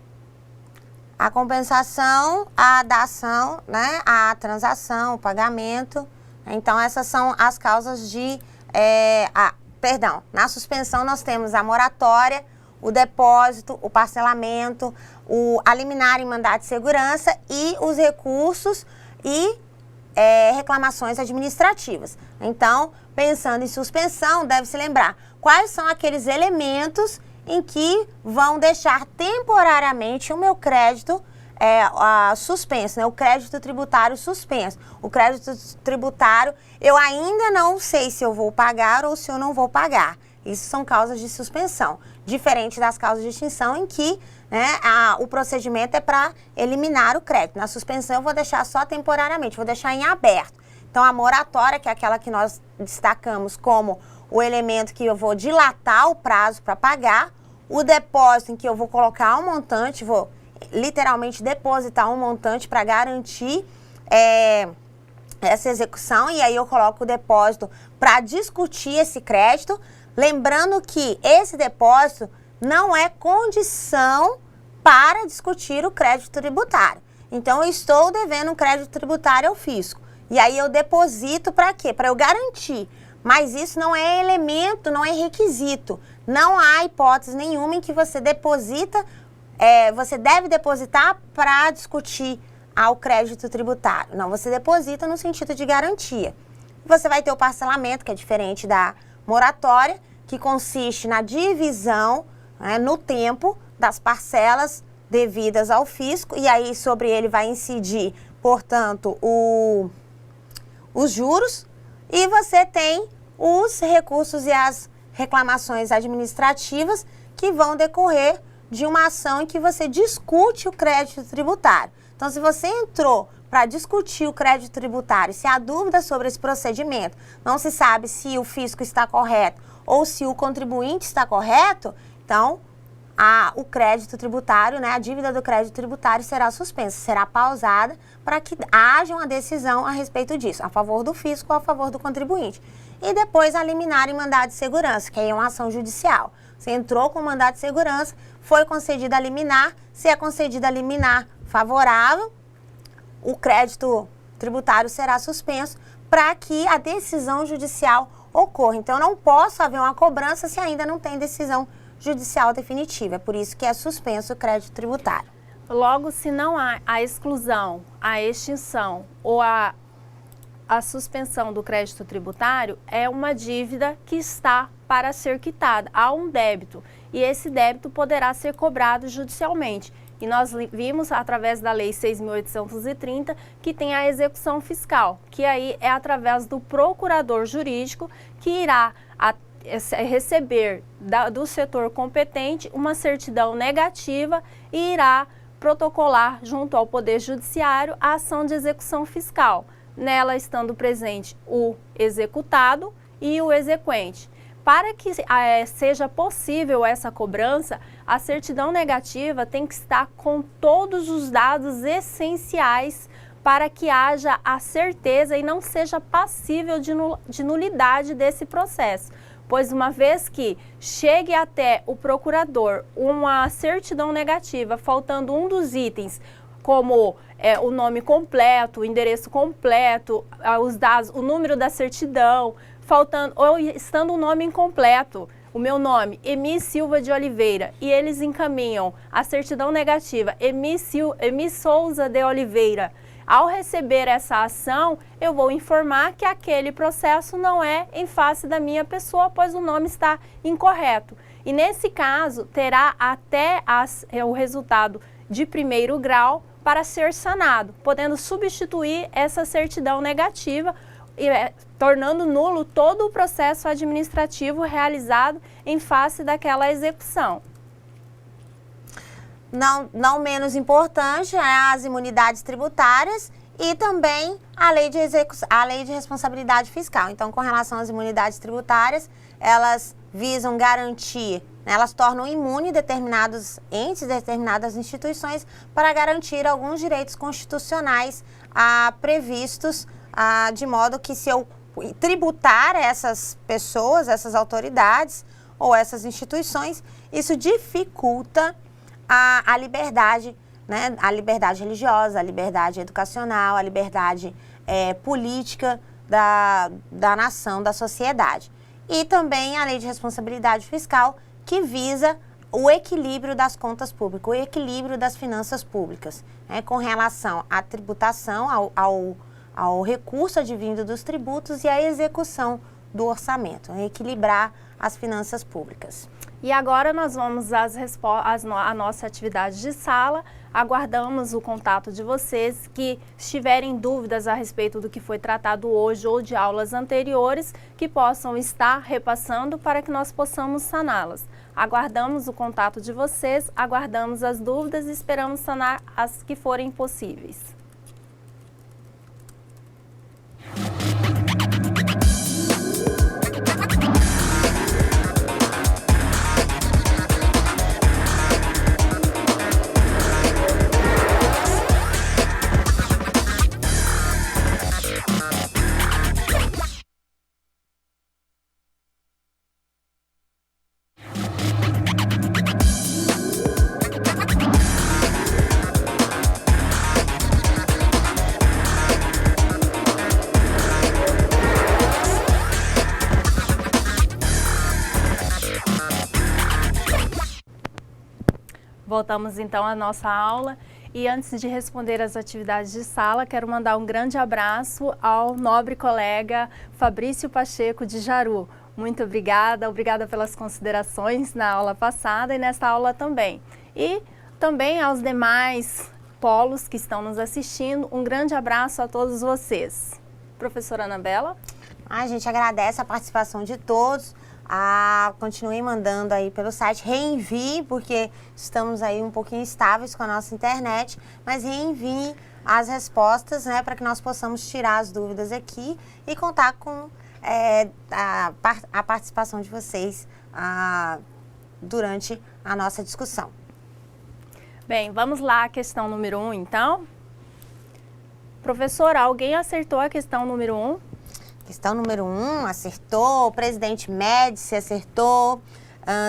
a dação, né, a transação, o pagamento. Então, essas são as causas de... na suspensão nós temos a moratória, o depósito, o parcelamento, a liminar em mandado de segurança e os recursos e reclamações administrativas. Então, pensando em suspensão, deve-se lembrar quais são aqueles elementos em que vão deixar temporariamente o meu crédito suspenso, né? O crédito tributário suspenso. O crédito tributário, eu ainda não sei se eu vou pagar ou se eu não vou pagar. Isso são causas de suspensão, diferente das causas de extinção, em que o procedimento é para eliminar o crédito. Na suspensão eu vou deixar só temporariamente, vou deixar em aberto. Então, a moratória, que é aquela que nós destacamos como o elemento que eu vou dilatar o prazo para pagar, o depósito, em que eu vou colocar um montante, vou literalmente depositar um montante para garantir essa execução, e aí eu coloco o depósito para discutir esse crédito, lembrando que esse depósito não é condição para discutir o crédito tributário. Então, eu estou devendo um crédito tributário ao fisco, e aí eu deposito para quê? Para eu garantir, mas isso não é elemento, não é requisito. Não há hipótese nenhuma em que você deposita, você deve depositar para discutir ao crédito tributário. Não, você deposita no sentido de garantia. Você vai ter o parcelamento, que é diferente da moratória, que consiste na divisão no tempo das parcelas devidas ao fisco, e aí sobre ele vai incidir, portanto, os juros, e você tem os recursos e as reclamações administrativas que vão decorrer de uma ação em que você discute o crédito tributário. Então, se você entrou para discutir o crédito tributário, se há dúvida sobre esse procedimento, não se sabe se o fisco está correto ou se o contribuinte está correto, então o crédito tributário, a dívida do crédito tributário será suspensa, será pausada para que haja uma decisão a respeito disso, a favor do fisco ou a favor do contribuinte. E depois a liminar em mandado de segurança, que aí é uma ação judicial. Você entrou com mandado de segurança, foi concedida a liminar, se é concedida a liminar favorável, o crédito tributário será suspenso para que a decisão judicial ocorra. Então, não posso haver uma cobrança se ainda não tem decisão judicial definitiva. É por isso que é suspenso o crédito tributário. Logo, se não há a exclusão, a extinção ou a suspensão do crédito tributário, é uma dívida que está para ser quitada. Há um débito e esse débito poderá ser cobrado judicialmente. E nós vimos, através da Lei 6.830, que tem a execução fiscal, que aí é através do procurador jurídico que irá receber do setor competente uma certidão negativa e irá protocolar junto ao Poder Judiciário a ação de execução fiscal, nela estando presente o executado e o exequente. Para que seja possível essa cobrança, a certidão negativa tem que estar com todos os dados essenciais para que haja a certeza e não seja passível de nulidade desse processo. Pois uma vez que chegue até o procurador uma certidão negativa, faltando um dos itens, como o nome completo, o endereço completo, os dados, o número da certidão, faltando ou estando o nome incompleto, o meu nome, Emi Silva de Oliveira, e eles encaminham a certidão negativa, Emi Souza de Oliveira. Ao receber essa ação, eu vou informar que aquele processo não é em face da minha pessoa, pois o nome está incorreto. E nesse caso, terá até o resultado de primeiro grau para ser sanado, podendo substituir essa certidão negativa, tornando nulo todo o processo administrativo realizado em face daquela execução. Não menos importante, as imunidades tributárias e também a lei de responsabilidade fiscal. Então, com relação às imunidades tributárias, elas visam garantir, elas tornam imune determinados entes, determinadas instituições para garantir alguns direitos constitucionais previstos, de modo que se eu tributar essas pessoas, essas autoridades ou essas instituições, isso dificulta a liberdade, né? A liberdade religiosa, a liberdade educacional, a liberdade política da nação, da sociedade. E também a lei de responsabilidade fiscal, que visa o equilíbrio das contas públicas, o equilíbrio das finanças públicas, né? Com relação à tributação, ao recurso advindo dos tributos e à execução do orçamento, equilibrar as finanças públicas. E agora nós vamos à nossa atividade de sala. Aguardamos o contato de vocês que estiverem dúvidas a respeito do que foi tratado hoje ou de aulas anteriores, que possam estar repassando para que nós possamos saná-las. Aguardamos o contato de vocês, aguardamos as dúvidas e esperamos sanar as que forem possíveis. Voltamos então à nossa aula e antes de responder às atividades de sala, quero mandar um grande abraço ao nobre colega Fabrício Pacheco de Jaru. Muito obrigada pelas considerações na aula passada e nesta aula também. E também aos demais polos que estão nos assistindo, um grande abraço a todos vocês. Professora Anabela? A gente agradece a participação de todos. Continuem mandando aí pelo site, reenvie, porque estamos aí um pouquinho instáveis com a nossa internet, mas reenvie as respostas, né, para que nós possamos tirar as dúvidas aqui e contar com a participação de vocês durante a nossa discussão. Bem, vamos lá à questão número 1, então. Professora, alguém acertou a questão número 1? Questão número 1, acertou. O presidente Médici acertou.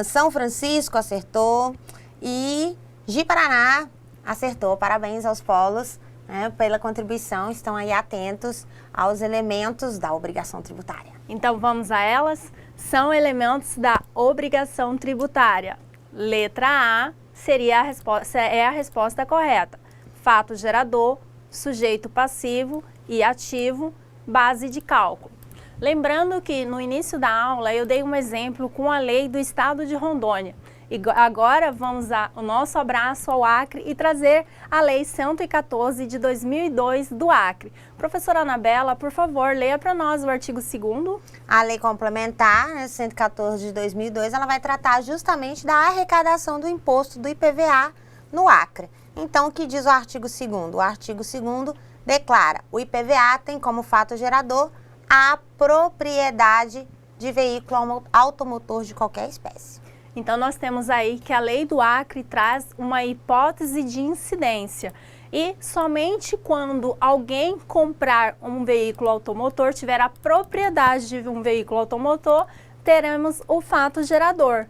São Francisco acertou e Ji-Paraná acertou. Parabéns aos polos, né, pela contribuição. Estão aí atentos aos elementos da obrigação tributária. Então vamos a elas? São elementos da obrigação tributária. Letra A seria a resposta correta. Fato gerador, sujeito passivo e ativo, base de cálculo. Lembrando que no início da aula eu dei um exemplo com a lei do estado de Rondônia. E agora vamos dar o nosso abraço ao Acre e trazer a lei 114 de 2002 do Acre. Professora Anabela, por favor, leia para nós o artigo 2º. A lei complementar, né, 114 de 2002, ela vai tratar justamente da arrecadação do imposto do IPVA no Acre. Então, o que diz o artigo 2º? O artigo 2º declara: o IPVA tem como fato gerador a propriedade de veículo automotor de qualquer espécie. Então, nós temos aí que a lei do Acre traz uma hipótese de incidência. E somente quando alguém comprar um veículo automotor, tiver a propriedade de um veículo automotor, teremos o fato gerador.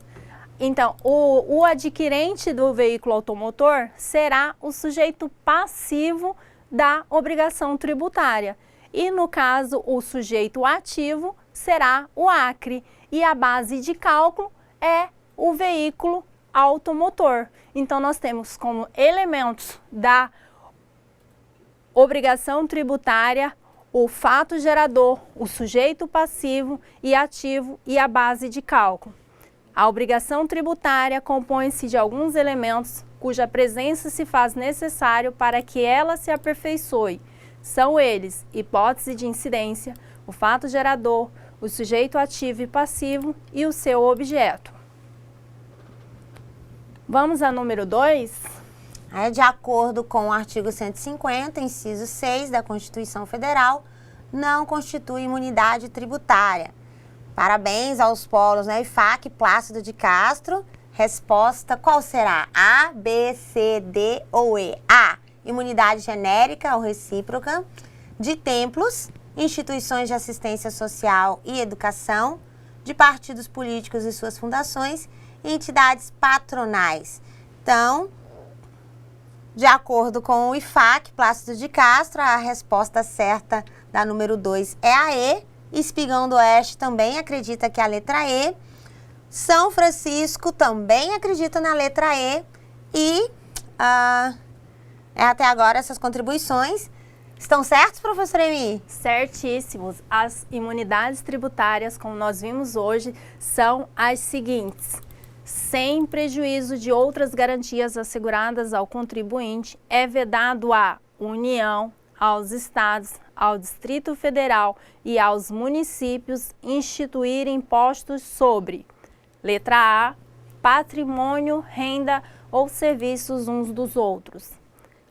Então, o adquirente do veículo automotor será o sujeito passivo da obrigação tributária. E, no caso, o sujeito ativo será o Acre. E a base de cálculo é o veículo automotor. Então, nós temos como elementos da obrigação tributária o fato gerador, o sujeito passivo e ativo e a base de cálculo. A obrigação tributária compõe-se de alguns elementos cuja presença se faz necessário para que ela se aperfeiçoe. São eles: hipótese de incidência, o fato gerador, o sujeito ativo e passivo e o seu objeto. Vamos a número 2? De acordo com o artigo 150, inciso 6 da Constituição Federal, não constitui imunidade tributária. Parabéns aos polos, né? IFAC, Plácido de Castro. Resposta qual será? A, B, C, D ou E? A, imunidade genérica ou recíproca de templos, instituições de assistência social e educação, de partidos políticos e suas fundações e entidades patronais. Então, de acordo com o IFAC, Plácido de Castro, a resposta certa da número 2 é a E. Espigão do Oeste também acredita que é a letra E. São Francisco também acredita na letra E. E até agora essas contribuições estão certas, professora Emi? Certíssimos. As imunidades tributárias, como nós vimos hoje, são as seguintes: sem prejuízo de outras garantias asseguradas ao contribuinte, é vedado à União, aos Estados, ao Distrito Federal e aos municípios instituir impostos sobre: letra A, patrimônio, renda ou serviços uns dos outros.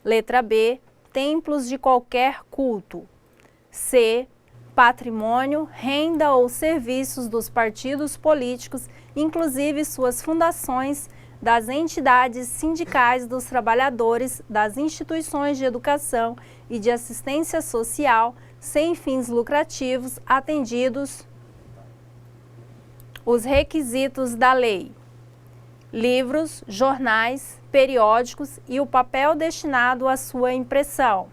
Letra B, templos de qualquer culto. C, patrimônio, renda ou serviços dos partidos políticos, inclusive suas fundações, das entidades sindicais dos trabalhadores, das instituições de educação e de assistência social, sem fins lucrativos, atendidos os requisitos da lei. Livros, jornais, periódicos e o papel destinado à sua impressão.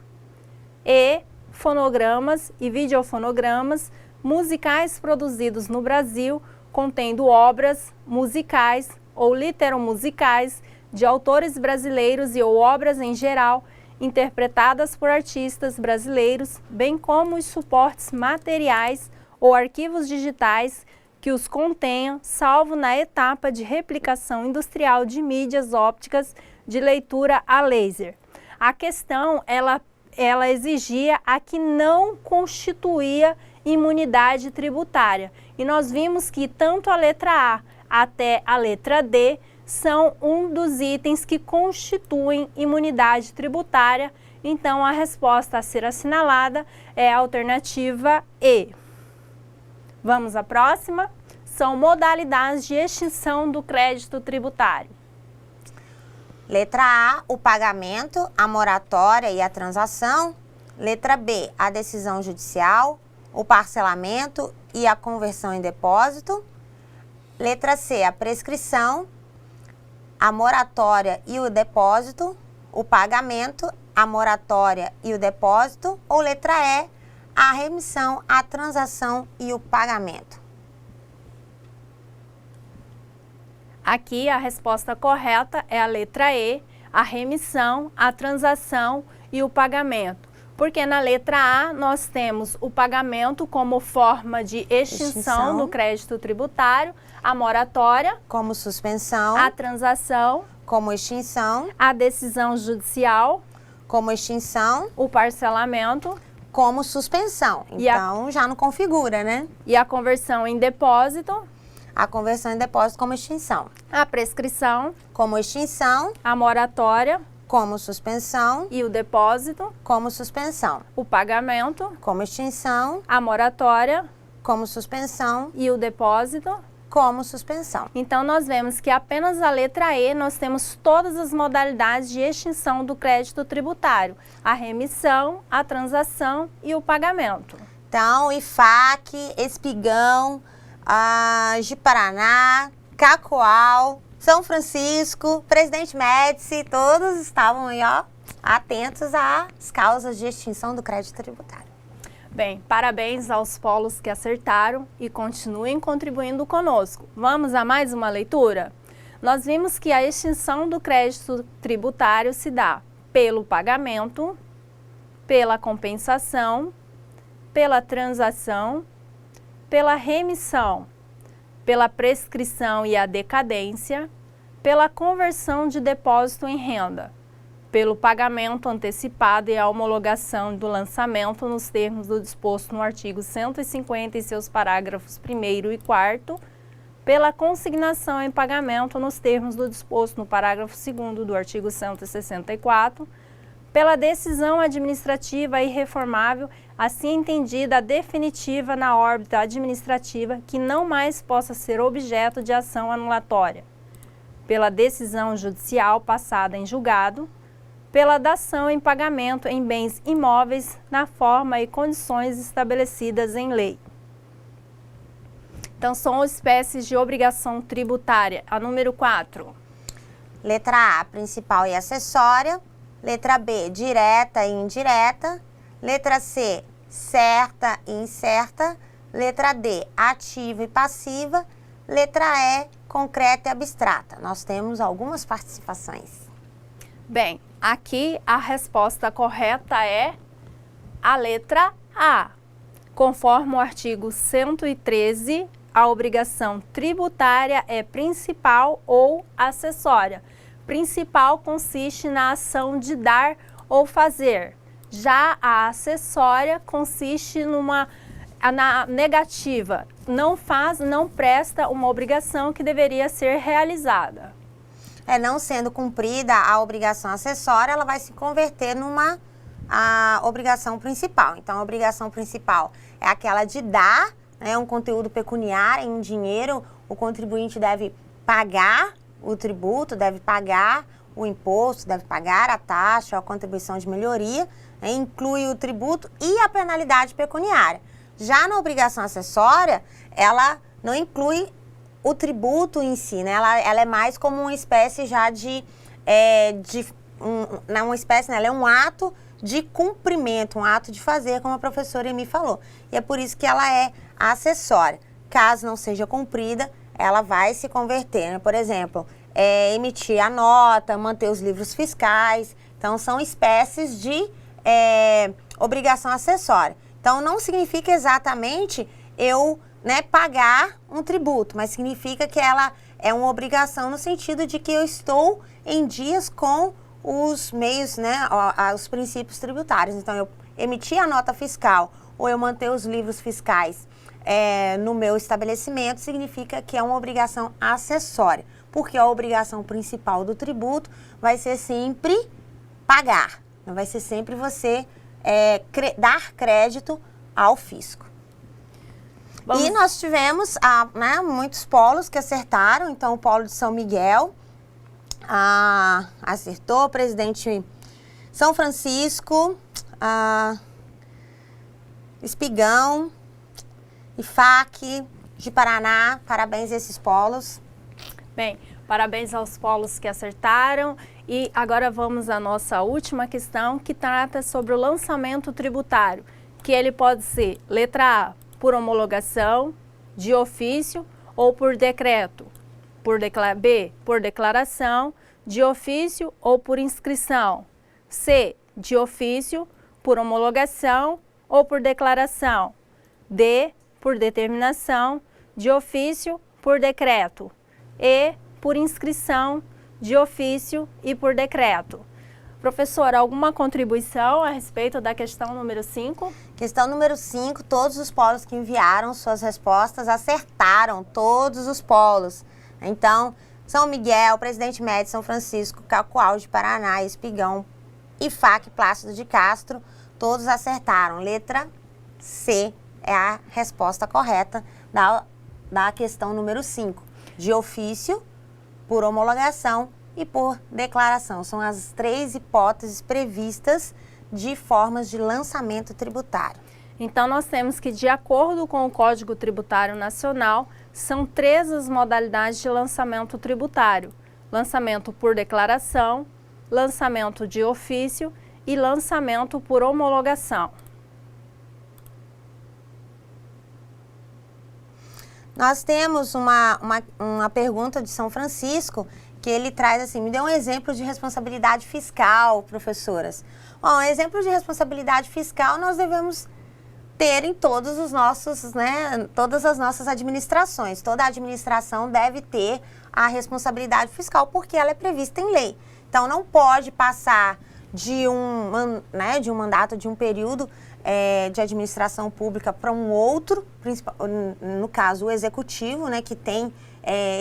E fonogramas e videofonogramas musicais produzidos no Brasil, contendo obras musicais ou literomusicais de autores brasileiros e ou obras em geral, interpretadas por artistas brasileiros, bem como os suportes materiais ou arquivos digitais que os contenham, salvo na etapa de replicação industrial de mídias ópticas de leitura a laser. A questão, ela exigia a que não constituía imunidade tributária. E nós vimos que tanto a letra A até a letra D são um dos itens que constituem imunidade tributária. Então, a resposta a ser assinalada é a alternativa E. Vamos à próxima? São modalidades de extinção do crédito tributário. Letra A, o pagamento, a moratória e a transação. Letra B, a decisão judicial, o parcelamento e a conversão em depósito. Letra C, a prescrição, a moratória e o depósito, o pagamento, a moratória e o depósito. Ou letra E, a remissão, a transação e o pagamento. Aqui a resposta correta é a letra E, a remissão, a transação e o pagamento. Porque na letra A nós temos o pagamento como forma de extinção do crédito tributário, a moratória como suspensão, a transação como extinção, a decisão judicial como extinção, o parcelamento como suspensão. Então já não configura, né? E a conversão em depósito, a conversão em depósito como extinção, a prescrição como extinção, a moratória como suspensão e o depósito como suspensão, o pagamento como extinção, a moratória como suspensão e o depósito como suspensão. Então nós vemos que apenas a letra E nós temos todas as modalidades de extinção do crédito tributário, a remissão, a transação e o pagamento. Então, IFAC, Espigão, Ji-Paraná, Cacoal, São Francisco, Presidente Médici, todos estavam aí, ó, atentos às causas de extinção do crédito tributário. Bem, parabéns aos polos que acertaram e continuem contribuindo conosco. Vamos a mais uma leitura? Nós vimos que a extinção do crédito tributário se dá pelo pagamento, pela compensação, pela transação, pela remissão, pela prescrição e a decadência, pela conversão de depósito em renda, pelo pagamento antecipado e a homologação do lançamento nos termos do disposto no artigo 150 e seus parágrafos 1º e 4º, pela consignação em pagamento nos termos do disposto no parágrafo 2º do artigo 164, pela decisão administrativa irreformável, assim entendida definitiva na órbita administrativa, que não mais possa ser objeto de ação anulatória, pela decisão judicial passada em julgado, pela dação em pagamento em bens imóveis na forma e condições estabelecidas em lei. Então, são espécies de obrigação tributária. A número 4. Letra A, principal e acessória. Letra B, direta e indireta. Letra C, certa e incerta. Letra D, ativa e passiva. Letra E, concreta e abstrata. Nós temos algumas participações. Bem, aqui a resposta correta é a letra A. Conforme o artigo 113, a obrigação tributária é principal ou acessória. Principal consiste na ação de dar ou fazer. Já a acessória consiste na negativa. Não faz, não presta uma obrigação que deveria ser realizada. Não sendo cumprida a obrigação acessória, ela vai se converter numa obrigação principal. Então, a obrigação principal é aquela de dar, né, um conteúdo pecuniário em dinheiro. O contribuinte deve pagar o tributo, deve pagar o imposto, deve pagar a taxa, a contribuição de melhoria, né, inclui o tributo e a penalidade pecuniária. Já na obrigação acessória, ela não inclui o tributo em si, né? Ela é mais como uma espécie já ela é um ato de cumprimento, um ato de fazer, como a professora me falou. E é por isso que ela é acessória. Caso não seja cumprida, ela vai se converter, né? Por exemplo, emitir a nota, manter os livros fiscais. Então, são espécies de obrigação acessória. Então, não significa exatamente eu, né, pagar um tributo, mas significa que ela é uma obrigação no sentido de que eu estou em dias com os meios, né, os princípios tributários. Então, eu emitir a nota fiscal ou eu manter os livros fiscais no meu estabelecimento significa que é uma obrigação acessória, porque a obrigação principal do tributo vai ser sempre pagar, não vai ser sempre você dar crédito ao fisco. E nós tivemos muitos polos que acertaram. Então, o polo de São Miguel acertou, Presidente São Francisco, Espigão, IFAC, de Paraná, parabéns a esses polos. Bem, parabéns aos polos que acertaram. E agora vamos à nossa última questão, que trata sobre o lançamento tributário, que ele pode ser, letra A, por homologação, de ofício ou por decreto. B, por declaração, de ofício ou por inscrição. C, de ofício, por homologação ou por declaração. D, por determinação, de ofício, por decreto. E, por inscrição, de ofício e por decreto. Professora, alguma contribuição a respeito da questão número 5? Questão número 5, todos os polos que enviaram suas respostas acertaram, todos os polos. Então, São Miguel, Presidente Médio, São Francisco, Cacoal de Paraná, Espigão, IFAC, Plácido de Castro, todos acertaram. Letra C é a resposta correta da questão número 5. De ofício, por homologação e por declaração. São as 3 hipóteses previstas de formas de lançamento tributário. Então, nós temos que, de acordo com o Código Tributário Nacional, são 3 as modalidades de lançamento tributário. Lançamento por declaração, lançamento de ofício e lançamento por homologação. Nós temos uma pergunta de São Francisco, que ele traz assim, me dê um exemplo de responsabilidade fiscal, professoras. Bom, exemplo de responsabilidade fiscal nós devemos ter em todos os nossos, todas as nossas administrações. Toda administração deve ter a responsabilidade fiscal, porque ela é prevista em lei. Então, não pode passar de um mandato, de um período de administração pública para um outro, no caso o executivo, que tem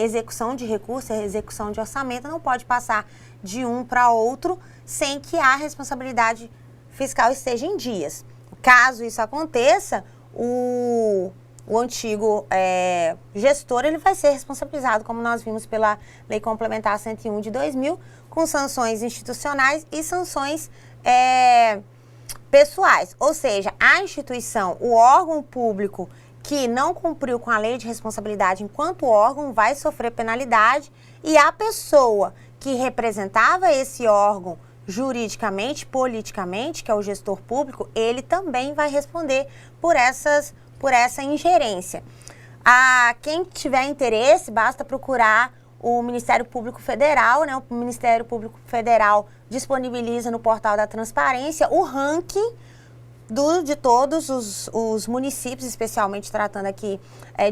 execução de recursos, execução de orçamento, não pode passar de um para outro sem que a responsabilidade fiscal esteja em dias. Caso isso aconteça, o antigo gestor ele vai ser responsabilizado, como nós vimos pela Lei Complementar 101 de 2000, com sanções institucionais e sanções pessoais. Ou seja, a instituição, o órgão público que não cumpriu com a lei de responsabilidade enquanto órgão vai sofrer penalidade, e a pessoa que representava esse órgão juridicamente, politicamente, que é o gestor público, ele também vai responder por essa ingerência. Quem tiver interesse, basta procurar o Ministério Público Federal, O Ministério Público Federal disponibiliza no portal da transparência o ranking de todos os municípios, especialmente tratando aqui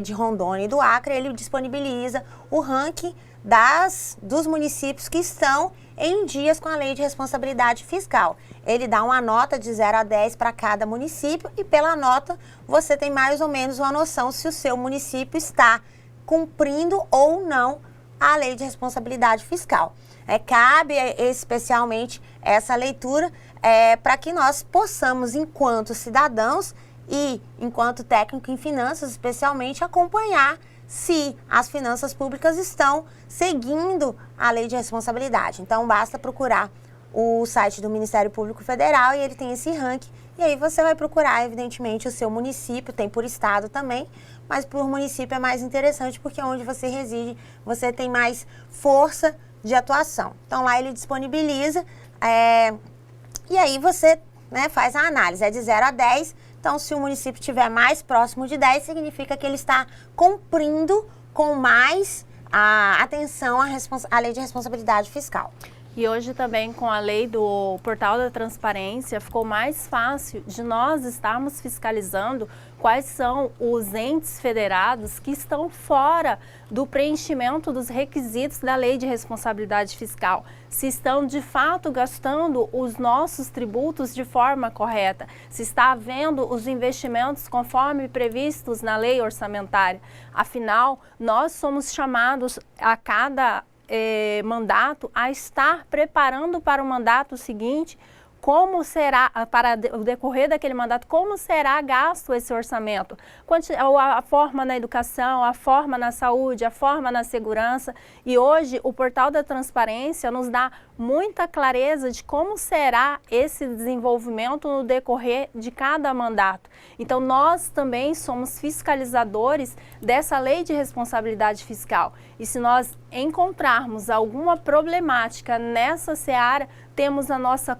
de Rondônia e do Acre. Ele disponibiliza o ranking dos municípios que estão em dias com a lei de responsabilidade fiscal. Ele dá uma nota de 0 a 10 para cada município, e pela nota você tem mais ou menos uma noção se o seu município está cumprindo ou não a lei de responsabilidade fiscal. Cabe especialmente essa leitura para que nós possamos, enquanto cidadãos e enquanto técnico em finanças, especialmente, acompanhar se as finanças públicas estão seguindo a lei de responsabilidade. Então, basta procurar o site do Ministério Público Federal e ele tem esse ranking. E aí você vai procurar, evidentemente, o seu município, tem por estado também, mas por município é mais interessante porque onde você reside, você tem mais força de atuação. Então, lá ele disponibiliza e aí você faz a análise, é de 0 a 10. Então, se o município estiver mais próximo de 10, significa que ele está cumprindo com mais atenção à lei de responsabilidade fiscal. E hoje também, com a lei do Portal da Transparência, ficou mais fácil de nós estarmos fiscalizando quais são os entes federados que estão fora do preenchimento dos requisitos da lei de responsabilidade fiscal. Se estão, de fato, gastando os nossos tributos de forma correta, se está havendo os investimentos conforme previstos na lei orçamentária. Afinal, nós somos chamados a cada mandato a estar preparando para o mandato seguinte como será, para o decorrer daquele mandato, como será gasto esse orçamento. A forma na educação, a forma na saúde, a forma na segurança. E hoje o Portal da Transparência nos dá muita clareza de como será esse desenvolvimento no decorrer de cada mandato. Então nós também somos fiscalizadores dessa lei de responsabilidade fiscal. E se nós encontrarmos alguma problemática nessa seara, temos a nossa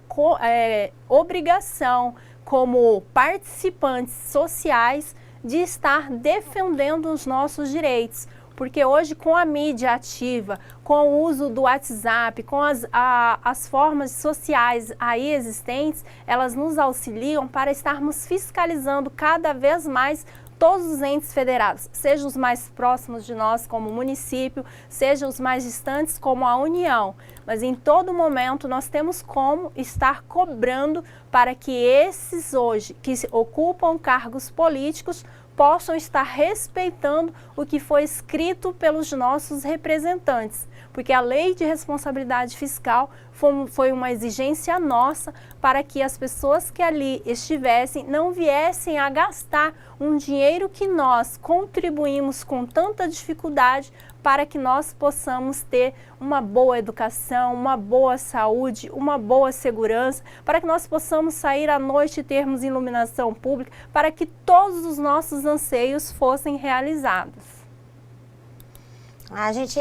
obrigação como participantes sociais de estar defendendo os nossos direitos. Porque hoje, com a mídia ativa, com o uso do WhatsApp, com as formas sociais aí existentes, elas nos auxiliam para estarmos fiscalizando cada vez mais todos os entes federados, sejam os mais próximos de nós como município, sejam os mais distantes como a União. Mas em todo momento nós temos como estar cobrando para que esses hoje que ocupam cargos políticos possam estar respeitando o que foi escrito pelos nossos representantes, porque a lei de responsabilidade fiscal foi uma exigência nossa para que as pessoas que ali estivessem não viessem a gastar um dinheiro que nós contribuímos com tanta dificuldade para que nós possamos ter uma boa educação, uma boa saúde, uma boa segurança, para que nós possamos sair à noite e termos iluminação pública, para que todos os nossos anseios fossem realizados. A gente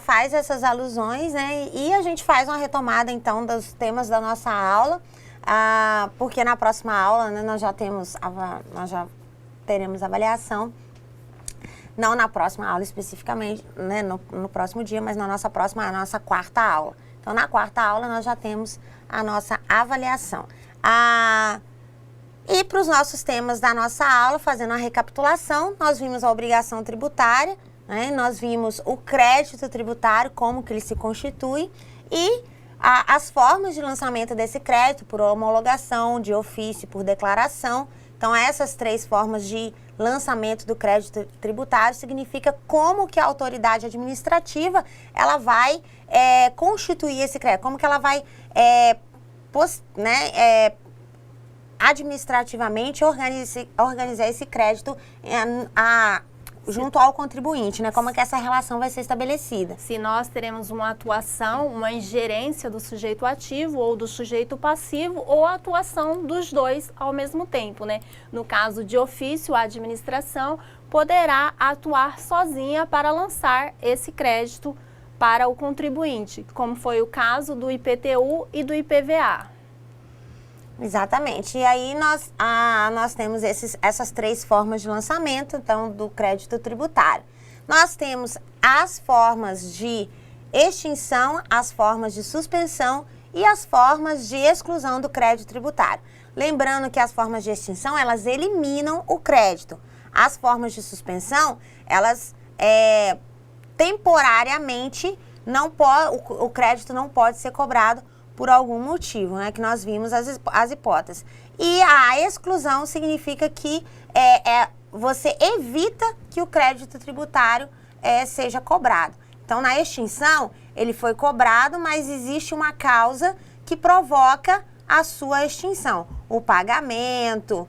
faz essas alusões, né, e a gente faz uma retomada, então, dos temas da nossa aula, porque na próxima aula, né, nós já teremos avaliação, não na próxima aula especificamente, né, no próximo dia, mas na nossa quarta aula. Então, na quarta aula, nós já temos a nossa avaliação. E para os nossos temas da nossa aula, fazendo a recapitulação, nós vimos a obrigação tributária, né, nós vimos o crédito tributário, como que ele se constitui, e as formas de lançamento desse crédito, por homologação, de ofício, por declaração. Então, essas três formas de lançamento do crédito tributário significa como que a autoridade administrativa ela vai constituir esse crédito, como que ela vai administrativamente organizar esse crédito junto ao contribuinte, né? Como é que essa relação vai ser estabelecida? Se nós teremos uma atuação, uma ingerência do sujeito ativo ou do sujeito passivo, ou a atuação dos dois ao mesmo tempo, né? No caso de ofício, a administração poderá atuar sozinha para lançar esse crédito para o contribuinte, como foi o caso do IPTU e do IPVA. Exatamente. E aí nós temos essas três formas de lançamento, então, do crédito tributário. Nós temos as formas de extinção, as formas de suspensão e as formas de exclusão do crédito tributário. Lembrando que as formas de extinção, elas eliminam o crédito. As formas de suspensão, elas temporariamente, o crédito não pode ser cobrado por algum motivo, né, que nós vimos as hipóteses. E a exclusão significa que você evita que o crédito tributário seja cobrado. Então, na extinção, ele foi cobrado, mas existe uma causa que provoca a sua extinção. O pagamento,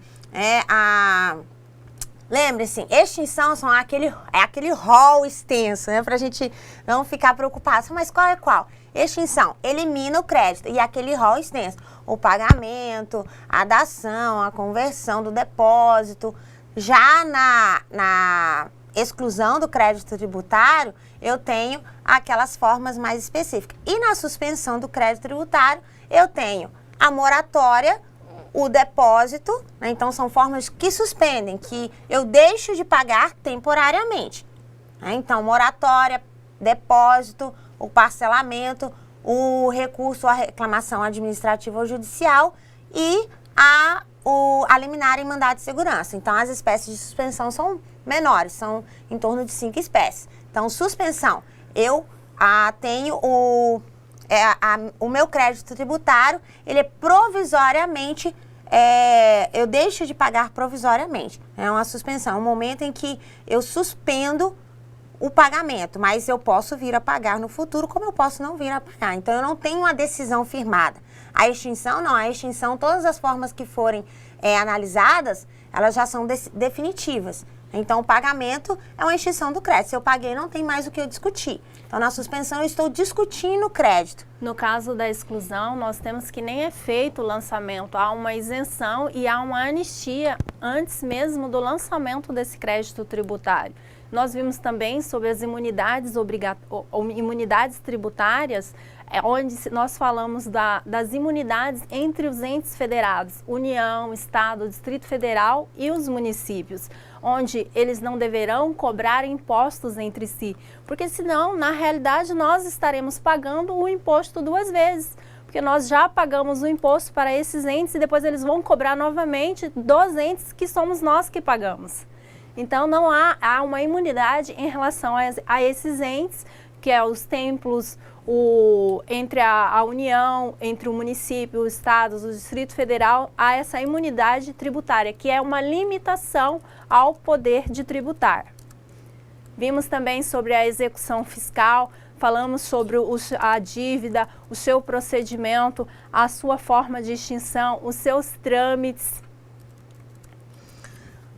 lembre-se, extinção são aquele rol extenso, né, para a gente não ficar preocupado. Mas qual é qual? Extinção, elimina o crédito e aquele rol extenso. O pagamento, a dação, a conversão do depósito. Já na exclusão do crédito tributário, eu tenho aquelas formas mais específicas. E na suspensão do crédito tributário, eu tenho a moratória, o depósito, né? Então são formas que suspendem, que eu deixo de pagar temporariamente. Né? Então, moratória, depósito, o parcelamento, o recurso à reclamação administrativa ou judicial e a liminar em mandado de segurança. Então, as espécies de suspensão são menores, são em torno de 5 espécies. Então, suspensão, eu tenho o meu crédito tributário, ele é provisoriamente, eu deixo de pagar provisoriamente. É uma suspensão, um momento em que eu suspendo o pagamento, mas eu posso vir a pagar no futuro, como eu posso não vir a pagar. Então, eu não tenho uma decisão firmada. A extinção não, a extinção, todas as formas que forem analisadas, elas já são definitivas. Então, o pagamento é uma extinção do crédito. Se eu paguei, não tem mais o que eu discutir. Então, na suspensão, eu estou discutindo o crédito. No caso da exclusão, nós temos que nem é feito o lançamento. Há uma isenção e há uma anistia antes mesmo do lançamento desse crédito tributário. Nós vimos também sobre as imunidades tributárias, onde nós falamos das imunidades entre os entes federados, União, Estado, Distrito Federal e os municípios, onde eles não deverão cobrar impostos entre si, porque senão, na realidade, nós estaremos pagando o imposto duas vezes, porque nós já pagamos o imposto para esses entes e depois eles vão cobrar novamente dos entes que somos nós que pagamos. Então, não há uma imunidade em relação a esses entes, que é os templos, entre a União, entre o município, o Estado, o Distrito Federal, há essa imunidade tributária, que é uma limitação ao poder de tributar. Vimos também sobre a execução fiscal, falamos sobre a dívida, o seu procedimento, a sua forma de extinção, os seus trâmites.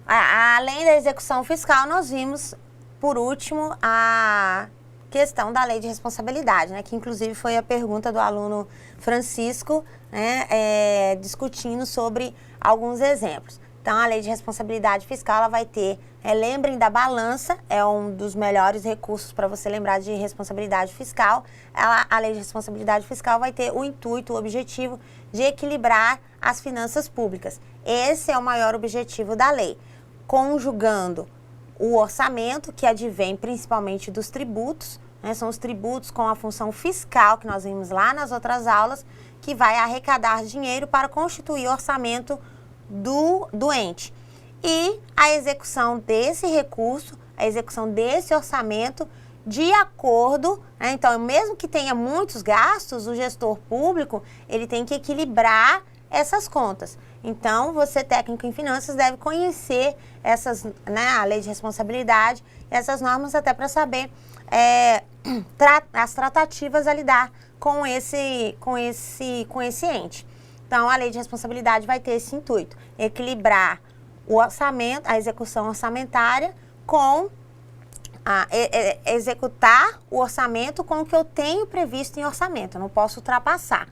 Além da execução fiscal, nós vimos, por último, a questão da lei de responsabilidade, né, que inclusive foi a pergunta do aluno Francisco, né, discutindo sobre alguns exemplos. Então, a lei de responsabilidade fiscal, ela vai ter, lembrem da balança, é um dos melhores recursos para você lembrar de responsabilidade fiscal. A lei de responsabilidade fiscal vai ter o intuito, o objetivo de equilibrar as finanças públicas. Esse é o maior objetivo da lei, conjugando o orçamento, que advém principalmente dos tributos, né, são os tributos com a função fiscal, que nós vimos lá nas outras aulas, que vai arrecadar dinheiro para constituir o orçamento do ente. E a execução desse recurso, a execução desse orçamento, de acordo, né, então, mesmo que tenha muitos gastos, o gestor público, ele tem que equilibrar essas contas. Então, você, técnico em finanças, deve conhecer essas, né, a lei de responsabilidade, essas normas, até para saber as tratativas a lidar com esse ente. Então, a lei de responsabilidade vai ter esse intuito, equilibrar o orçamento, a execução orçamentária com executar o orçamento com o que eu tenho previsto em orçamento, eu não posso ultrapassar.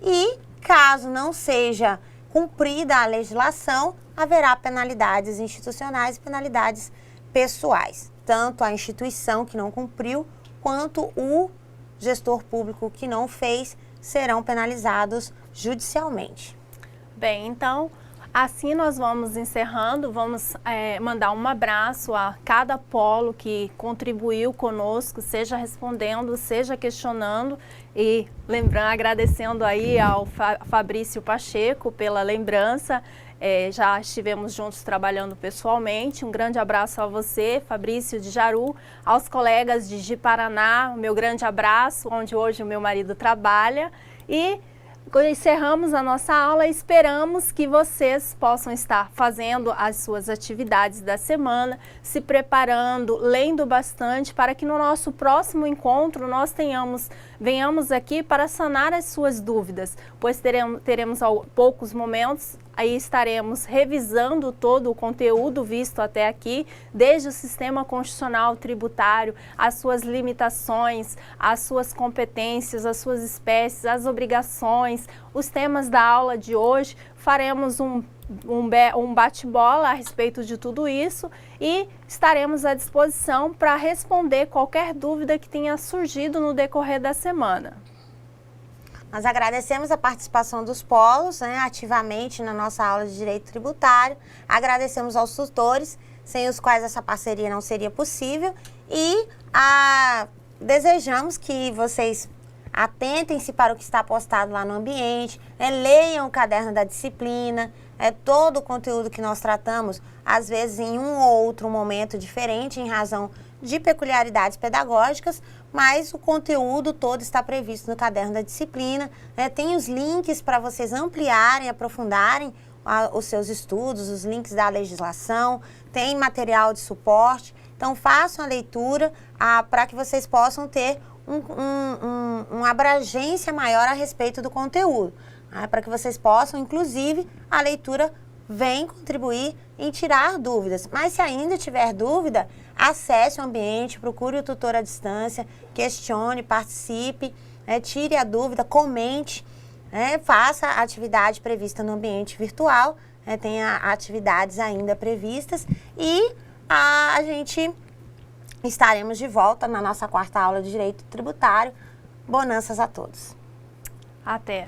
E, caso não seja cumprida a legislação, haverá penalidades institucionais e penalidades pessoais. Tanto a instituição que não cumpriu, quanto o gestor público que não fez, serão penalizados judicialmente. Bem, então, assim nós vamos encerrando, vamos mandar um abraço a cada polo que contribuiu conosco, seja respondendo, seja questionando, e lembrando, agradecendo aí ao Fabrício Pacheco pela lembrança. Já estivemos juntos trabalhando pessoalmente. Um grande abraço a você, Fabrício de Jaru, aos colegas de Ji-Paraná, o meu grande abraço, onde hoje o meu marido trabalha. E encerramos a nossa aula e esperamos que vocês possam estar fazendo as suas atividades da semana, se preparando, lendo bastante, para que no nosso próximo encontro nós venhamos aqui para sanar as suas dúvidas, pois teremos poucos momentos. Aí estaremos revisando todo o conteúdo visto até aqui, desde o sistema constitucional tributário, as suas limitações, as suas competências, as suas espécies, as obrigações, os temas da aula de hoje. Faremos um bate-bola a respeito de tudo isso e estaremos à disposição para responder qualquer dúvida que tenha surgido no decorrer da semana. Nós agradecemos a participação dos polos, né, ativamente na nossa aula de Direito Tributário. Agradecemos aos tutores, sem os quais essa parceria não seria possível. E desejamos que vocês atentem-se para o que está postado lá no ambiente, né, leiam o caderno da disciplina, todo o conteúdo que nós tratamos, às vezes em um ou outro momento diferente, em razão de peculiaridades pedagógicas, mas o conteúdo todo está previsto no caderno da disciplina, né? Tem os links para vocês ampliarem, aprofundarem os seus estudos, os links da legislação, tem material de suporte, então façam a leitura para que vocês possam ter uma abrangência maior a respeito do conteúdo. para que vocês possam, inclusive, a leitura vem contribuir em tirar dúvidas. Mas se ainda tiver dúvida, acesse o ambiente, procure o tutor à distância, questione, participe, tire a dúvida, comente, faça a atividade prevista no ambiente virtual, tenha atividades ainda previstas e a gente estaremos de volta na nossa 4ª aula de Direito Tributário. Bonanças a todos. Até!